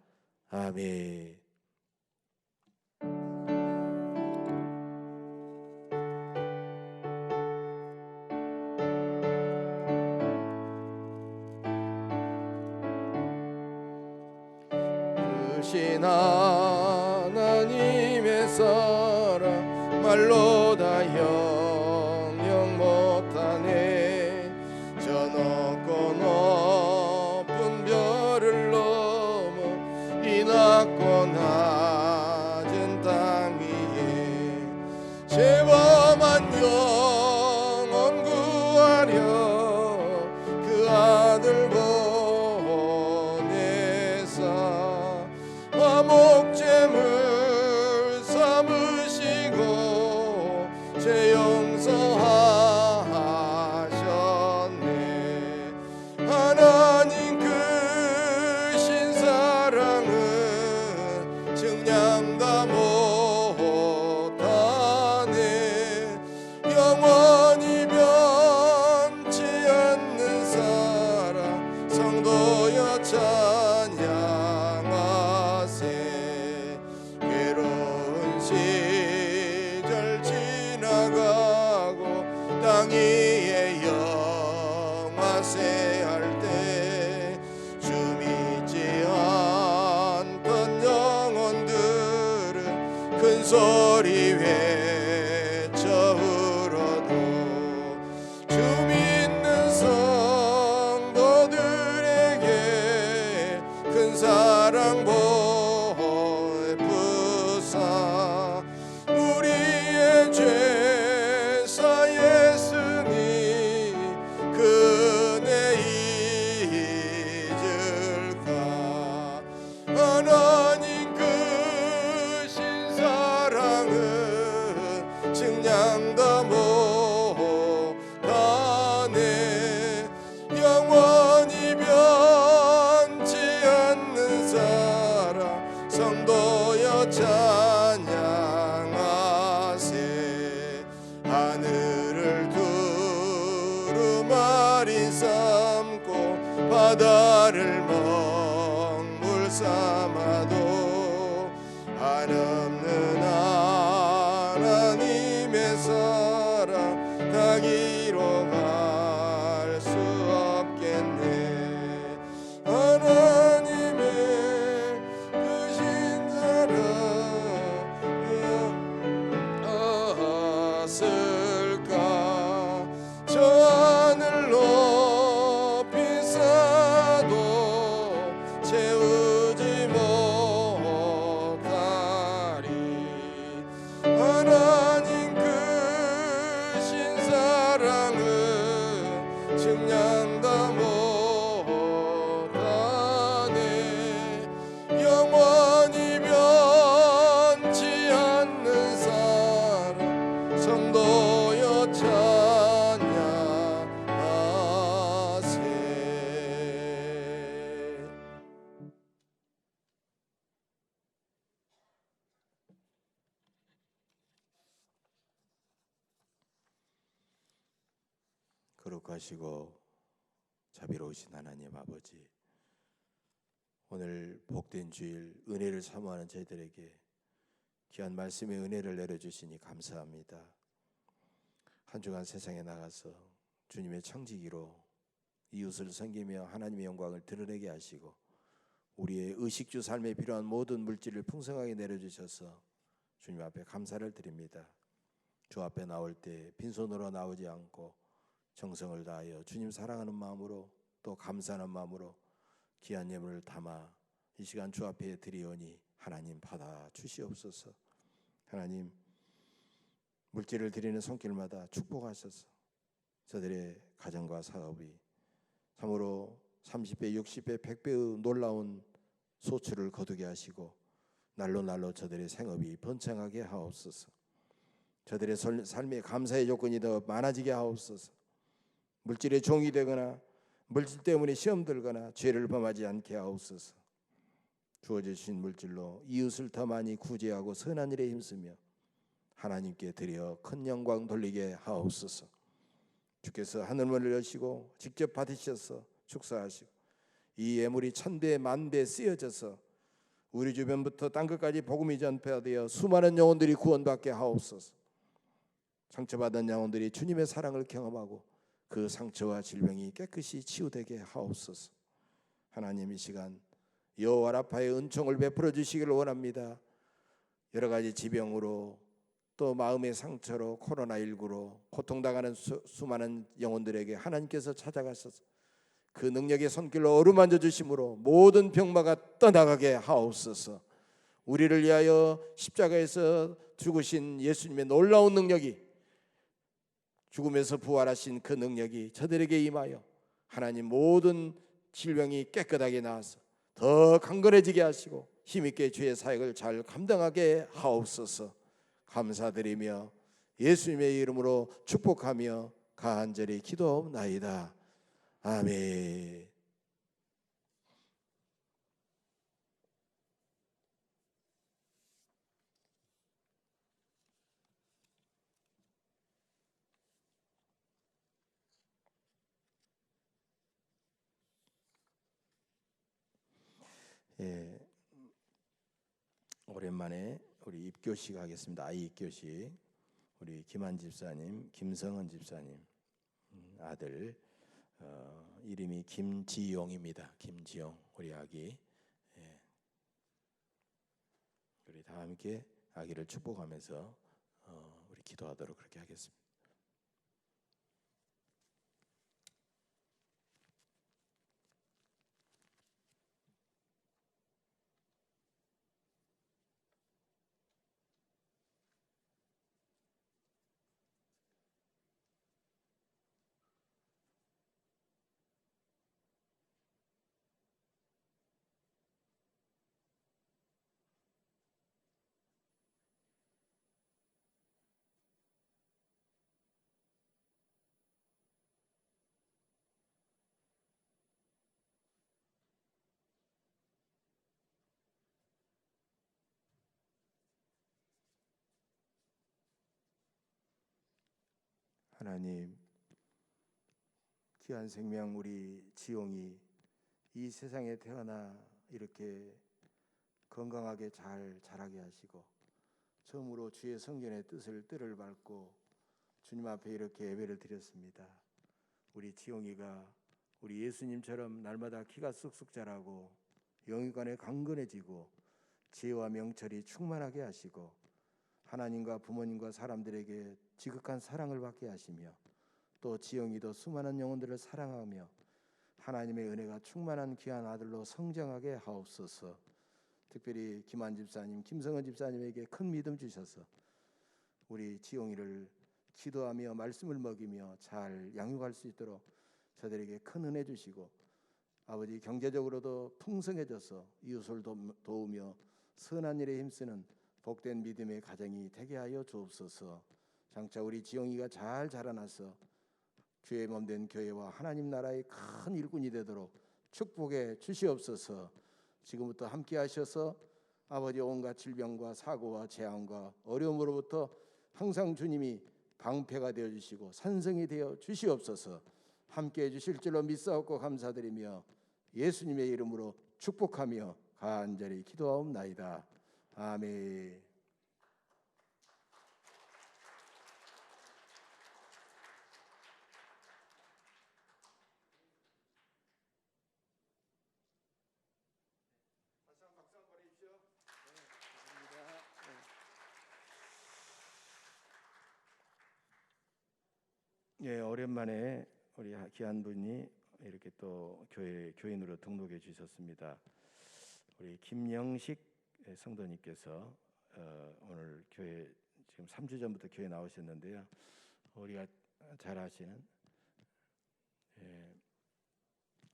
아멘. 당신 하나님의 사랑 말로 다 형용 못하네. 저 높고 높은 별을 넘어 이 낮고 낮은 땅 위에 죄범한 영혼 구하려 그 아들 보내사 화목제물 삼으시고 죄 용서하셨네. 하나님 크신 사랑은 증량 다 못하네. 영원히 변치 않는 사랑 성도여 찬양하세. 괴로운 시절 지나가고 땅 위에 영화세 할 때 주 믿지 않던 영혼들은 큰 소리 외쳐 울어도 주 믿는 성도들에게 큰 사랑 베푸사 우리의 죄 사했으니 그 은혜 잊을까. 하나님 크신 사랑은 증량 다 못하네. 영원히 변치 않는 사랑 성도여 찬양하세. 하늘을 두루마리 삼고 바다를 먹물 삼아도 한없는 하나님의 사랑 가기로 갈 수 없겠네. 하나님의 크신 사랑 없을까. 저 하늘 높이 쌓아도 채우지 못하리. 하나님 크신 사랑은 증량 다 못하네. 영원히 변치 않는 사랑 성도여 찬양하세. 거룩하시고 자비로우신 하나님 아버지, 오늘 복된 주일 은혜를 사모하는 저희들에게 귀한 말씀의 은혜를 내려주시니 감사합니다. 한 주간 세상에 나가서 주님의 청지기로 이웃을 섬기며 하나님의 영광을 드러내게 하시고 우리의 의식주 삶에 필요한 모든 물질을 풍성하게 내려주셔서 주님 앞에 감사를 드립니다. 주 앞에 나올 때 빈손으로 나오지 않고 정성을 다하여 주님 사랑하는 마음으로 또 감사하는 마음으로 귀한 예물을 담아 이 시간 주 앞에 드리오니 하나님 받아 주시옵소서. 하나님 물질을 드리는 손길마다 축복하셔서 저들의 가정과 사업이 참으로 30배, 60배, 100배의 놀라운 소출을 거두게 하시고 날로 날로 저들의 생업이 번창하게 하옵소서. 저들의 삶의 감사의 조건이 더 많아지게 하옵소서. 물질의 종이 되거나 물질 때문에 시험 들거나 죄를 범하지 않게 하옵소서. 주어져 주신 물질로 이웃을 더 많이 구제하고 선한 일에 힘쓰며 하나님께 드려 큰 영광 돌리게 하옵소서. 주께서 하늘문을 여시고 직접 받으셔서 축사하시고 이 예물이 천배 만배 쓰여져서 우리 주변부터 땅끝까지 복음이 전파되어 수많은 영혼들이 구원받게 하옵소서. 상처받은 영혼들이 주님의 사랑을 경험하고 그 상처와 질병이 깨끗이 치유되게 하옵소서. 하나님 이 시간 여호와 라파의 은총을 베풀어 주시기를 원합니다. 여러 가지 지병으로 또 마음의 상처로 코로나19로 고통당하는 수많은 영혼들에게 하나님께서 찾아가셔서 그 능력의 손길로 어루만져 주심으로 모든 병마가 떠나가게 하옵소서. 우리를 위하여 십자가에서 죽으신 예수님의 놀라운 능력이, 죽음에서 부활하신 그 능력이 저들에게 임하여 하나님 모든 질병이 깨끗하게 나아서 더 강건해지게 하시고 힘있게 주의 사역을 잘 감당하게 하옵소서. 감사드리며 예수님의 이름으로 축복하며 간절히 기도하옵나이다. 아멘. 예, 오랜만에 우리 입교식 하겠습니다. 아이 입교식. 우리 김한 집사님, 김성은 집사님 아들, 이름이 김지용입니다. 김지용, 우리 아기. 예, 우리 다 함께 아기를 축복하면서 우리 기도하도록 그렇게 하겠습니다. 하나님, 귀한 생명 우리 지용이 이 세상에 태어나 이렇게 건강하게 잘 자라게 하시고 처음으로 주의 성전의 뜰을 밟고 주님 앞에 이렇게 예배를 드렸습니다. 우리 지용이가 우리 예수님처럼 날마다 키가 쑥쑥 자라고 영육간에 강건해지고 지혜와 명철이 충만하게 하시고 하나님과 부모님과 사람들에게 지극한 사랑을 받게 하시며 또 지영이도 수많은 영혼들을 사랑하며 하나님의 은혜가 충만한 귀한 아들로 성장하게 하옵소서. 특별히 김한 집사님, 김성은 집사님에게 큰 믿음 주셔서 우리 지용이를 기도하며 말씀을 먹이며 잘 양육할 수 있도록 저들에게 큰 은혜 주시고 아버지 경제적으로도 풍성해져서 이웃을 도우며 선한 일에 힘쓰는 복된 믿음의 가정이 되게 하여 주옵소서. 장차 우리 지영이가 잘 자라나서 주의 몸된 교회와 하나님 나라의 큰 일꾼이 되도록 축복해 주시옵소서. 지금부터 함께 하셔서 아버지 온갖 질병과 사고와 재앙과 어려움으로부터 항상 주님이 방패가 되어 주시고 산성이 되어 주시옵소서. 함께 해 주실 줄로 믿사옵고 감사드리며 예수님의 이름으로 축복하며 간절히 기도하옵나이다. 아멘. 박수 한번 보내주십시오. 예, 오랜만에 우리 귀한 분이 이렇게 또 교인으로 등록해 주셨습니다. 우리 김영식 성도님께서 오늘 교회 지금 3주 전부터 교회 나오셨는데요. 우리가 잘 아시는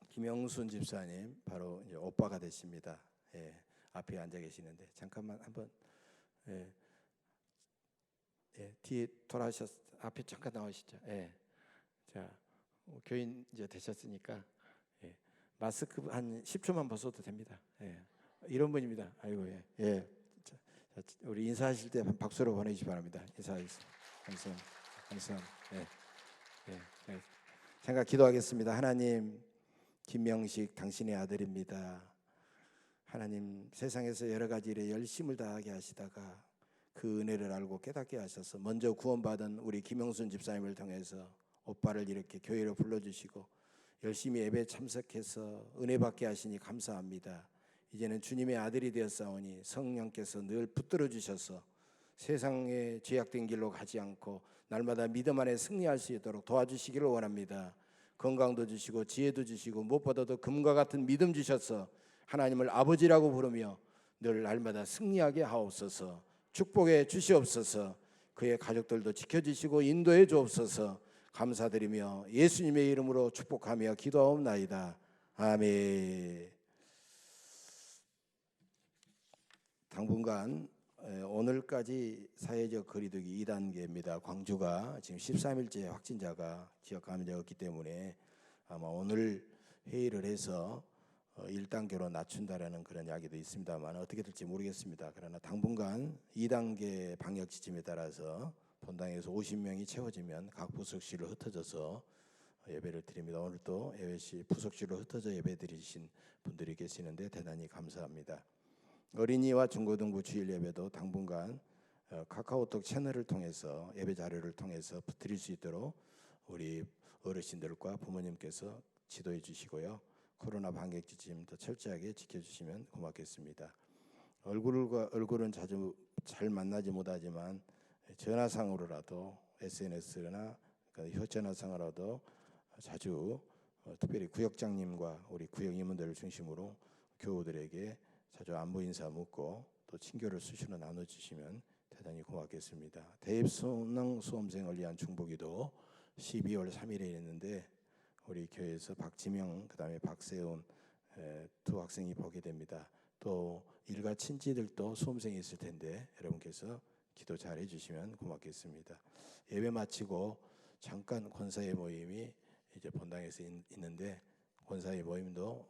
김영순 집사님 바로 이제 오빠가 되십니다. 예, 앞에 앉아 계시는데 잠깐만 한번 뒤에 돌아오셨 앞에 잠깐 나오시죠. 자, 교인 이제 되셨으니까 마스크 한 10초만 벗어도 됩니다. 이런 분입니다. 아이고 자, 우리 인사하실 때 박수로 보내주시기 바랍니다. 인사하겠습니다. 감사합니다. 생각 기도하겠습니다. 하나님, 김명식 당신의 아들입니다. 하나님, 세상에서 여러 가지 일에 열심을 다하게 하시다가 그 은혜를 알고 깨닫게 하셔서 먼저 구원받은 우리 김영순 집사님을 통해서 오빠를 이렇게 교회로 불러주시고 열심히 예배 참석해서 은혜 받게 하시니 감사합니다. 이제는 주님의 아들이 되었사오니 성령께서 늘 붙들어 주셔서 세상의 죄악된 길로 가지 않고 날마다 믿음 안에 승리할 수 있도록 도와주시기를 원합니다. 건강도 주시고 지혜도 주시고 무엇보다도 금과 같은 믿음 주셔서 하나님을 아버지라고 부르며 늘 날마다 승리하게 하옵소서. 축복해 주시옵소서. 그의 가족들도 지켜주시고 인도해 주옵소서. 감사드리며 예수님의 이름으로 축복하며 기도하옵나이다. 아멘. 당분간 오늘까지 사회적 거리두기 2단계입니다. 광주가 지금 13일째 확진자가 지역 감염자가 없기 때문에 아마 오늘 회의를 해서 1단계로 낮춘다라는 그런 이야기도 있습니다만 어떻게 될지 모르겠습니다. 그러나 당분간 2단계 방역 지침에 따라서 본당에서 50명이 채워지면 각 부속실로 흩어져서 예배를 드립니다. 오늘 또 예배실 부속실로 흩어져 예배 드리신 분들이 계시는데 대단히 감사합니다. 어린이와 중고등부 주일 예배도 당분간 카카오톡 채널을 통해서 예배 자료를 통해서 드릴 수 있도록 우리 어르신들과 부모님께서 지도해 주시고요. 코로나 방역 지침도 철저하게 지켜주시면 고맙겠습니다. 얼굴은 자주 잘 만나지 못하지만 전화상으로라도 SNS나 휴전화상으로라도 자주 특별히 구역장님과 우리 구역 임원들을 중심으로 교우들에게 자주 안부 인사 묻고 또 친교를 수시로 나눠주시면 대단히 고맙겠습니다. 대입수능 수험생을 위한 중보기도 12월 3일에 있는데 우리 교회에서 박지명 그다음에 박세훈 두 학생이 보게 됩니다. 또 일가 친지들도 수험생이 있을 텐데 여러분께서 기도 잘 해주시면 고맙겠습니다. 예배 마치고 잠깐 권사회 모임이 이제 본당에서 있는데 권사회 모임도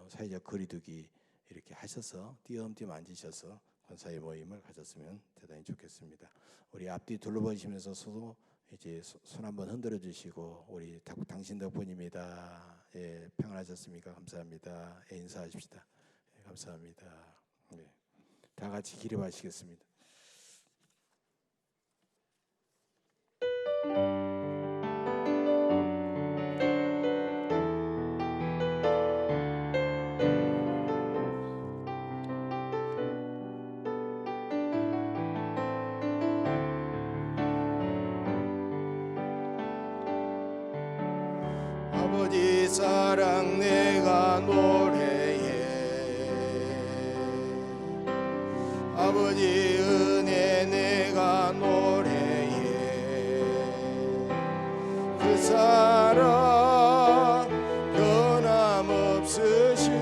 사회적 거리두기 이렇게 하셔서 띄엄띄엄 앉으셔서 권사회 모임을 가졌으면 대단히 좋겠습니다. 우리 앞뒤 둘러보시면서 서로 이제 손 한번 흔들어 주시고 우리 당신 덕분입니다. 예, 평안하셨습니까? 감사합니다. 예, 인사하십시다. 예, 감사합니다. 예, 다 같이 기립하시겠습니다. 아버지 사랑 내가 노래해 아버지 은혜 내가 노래해 그 사랑 변함없으신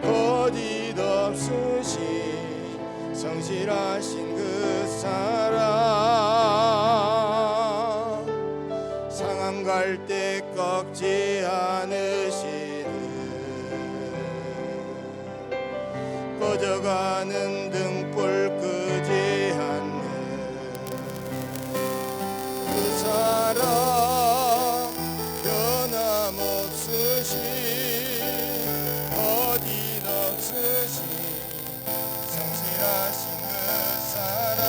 거짓 없으신 성실하신 그 사랑 상한 갈 때 꺾지 않으시는 꺼져가는 등불 끄지 않는 그 사랑 변함없으신 거짓 없으신 성실하신 그 사랑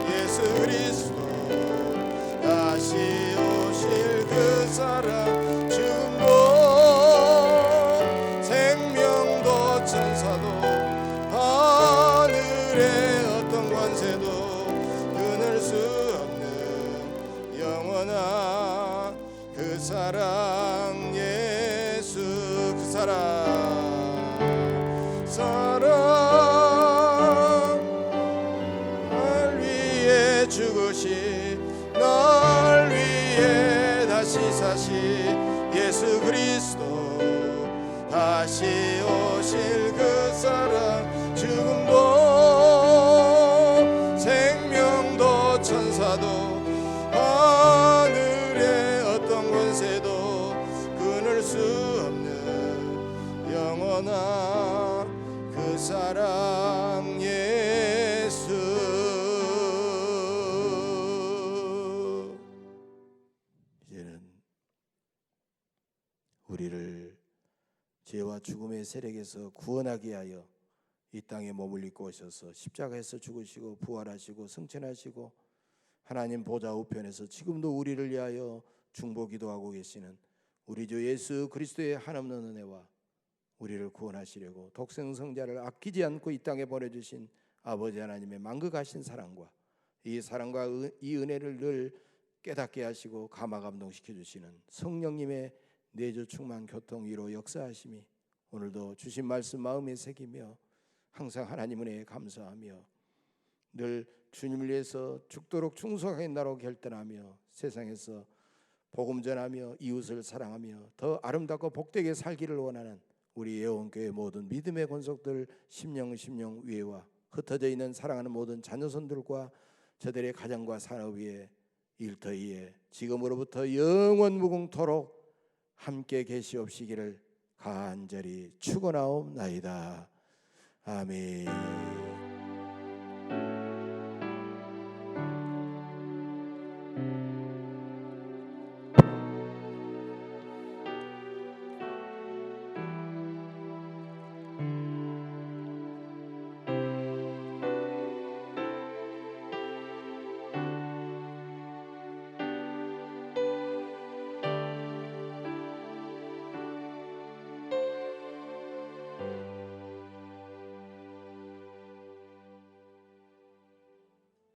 예수 그리스도 다시 오실 그 사랑 죽음도 생명도 천사도 하늘의 어떤 권세도 끊을 수 없는 영원한 그 사랑 예수 그 사랑 죽으신 날 위해 다시 사신 예수 그리스도 다시 오실 그 사랑 죽음도 생명도 천사도 하늘의 어떤 권세도 끊을 수 없는 영원한 그 사랑 예수 우리를 죄와 죽음의 세력에서 구원하게 하여 이 땅에 몸을 입고 오셔서 십자가에서 죽으시고 부활하시고 승천하시고 하나님 보좌 우편에서 지금도 우리를 위하여 중보 기도하고 계시는 우리 주 예수 그리스도의 한없는 은혜와 우리를 구원하시려고 독생성자를 아끼지 않고 이 땅에 보내주신 아버지 하나님의 만극하신 사랑과 이 사랑과 이 은혜를 늘 깨닫게 하시고 감화 감동시켜 주시는 성령님의 내주 충만 교통 위로 역사하심이 오늘도 주신 말씀 마음에 새기며 항상 하나님 은혜에 감사하며 늘 주님을 위해서 죽도록 충성하게 나로 결단하며 세상에서 복음 전하며 이웃을 사랑하며 더 아름답고 복되게 살기를 원하는 우리 예원교회 모든 믿음의 권속들 심령 위에와 흩어져 있는 사랑하는 모든 자녀손들과 저들의 가정과 산업 위에 일터 위에 지금으로부터 영원 무궁토록 함께 계시옵시기를 간절히 축원하옵나이다. 아멘.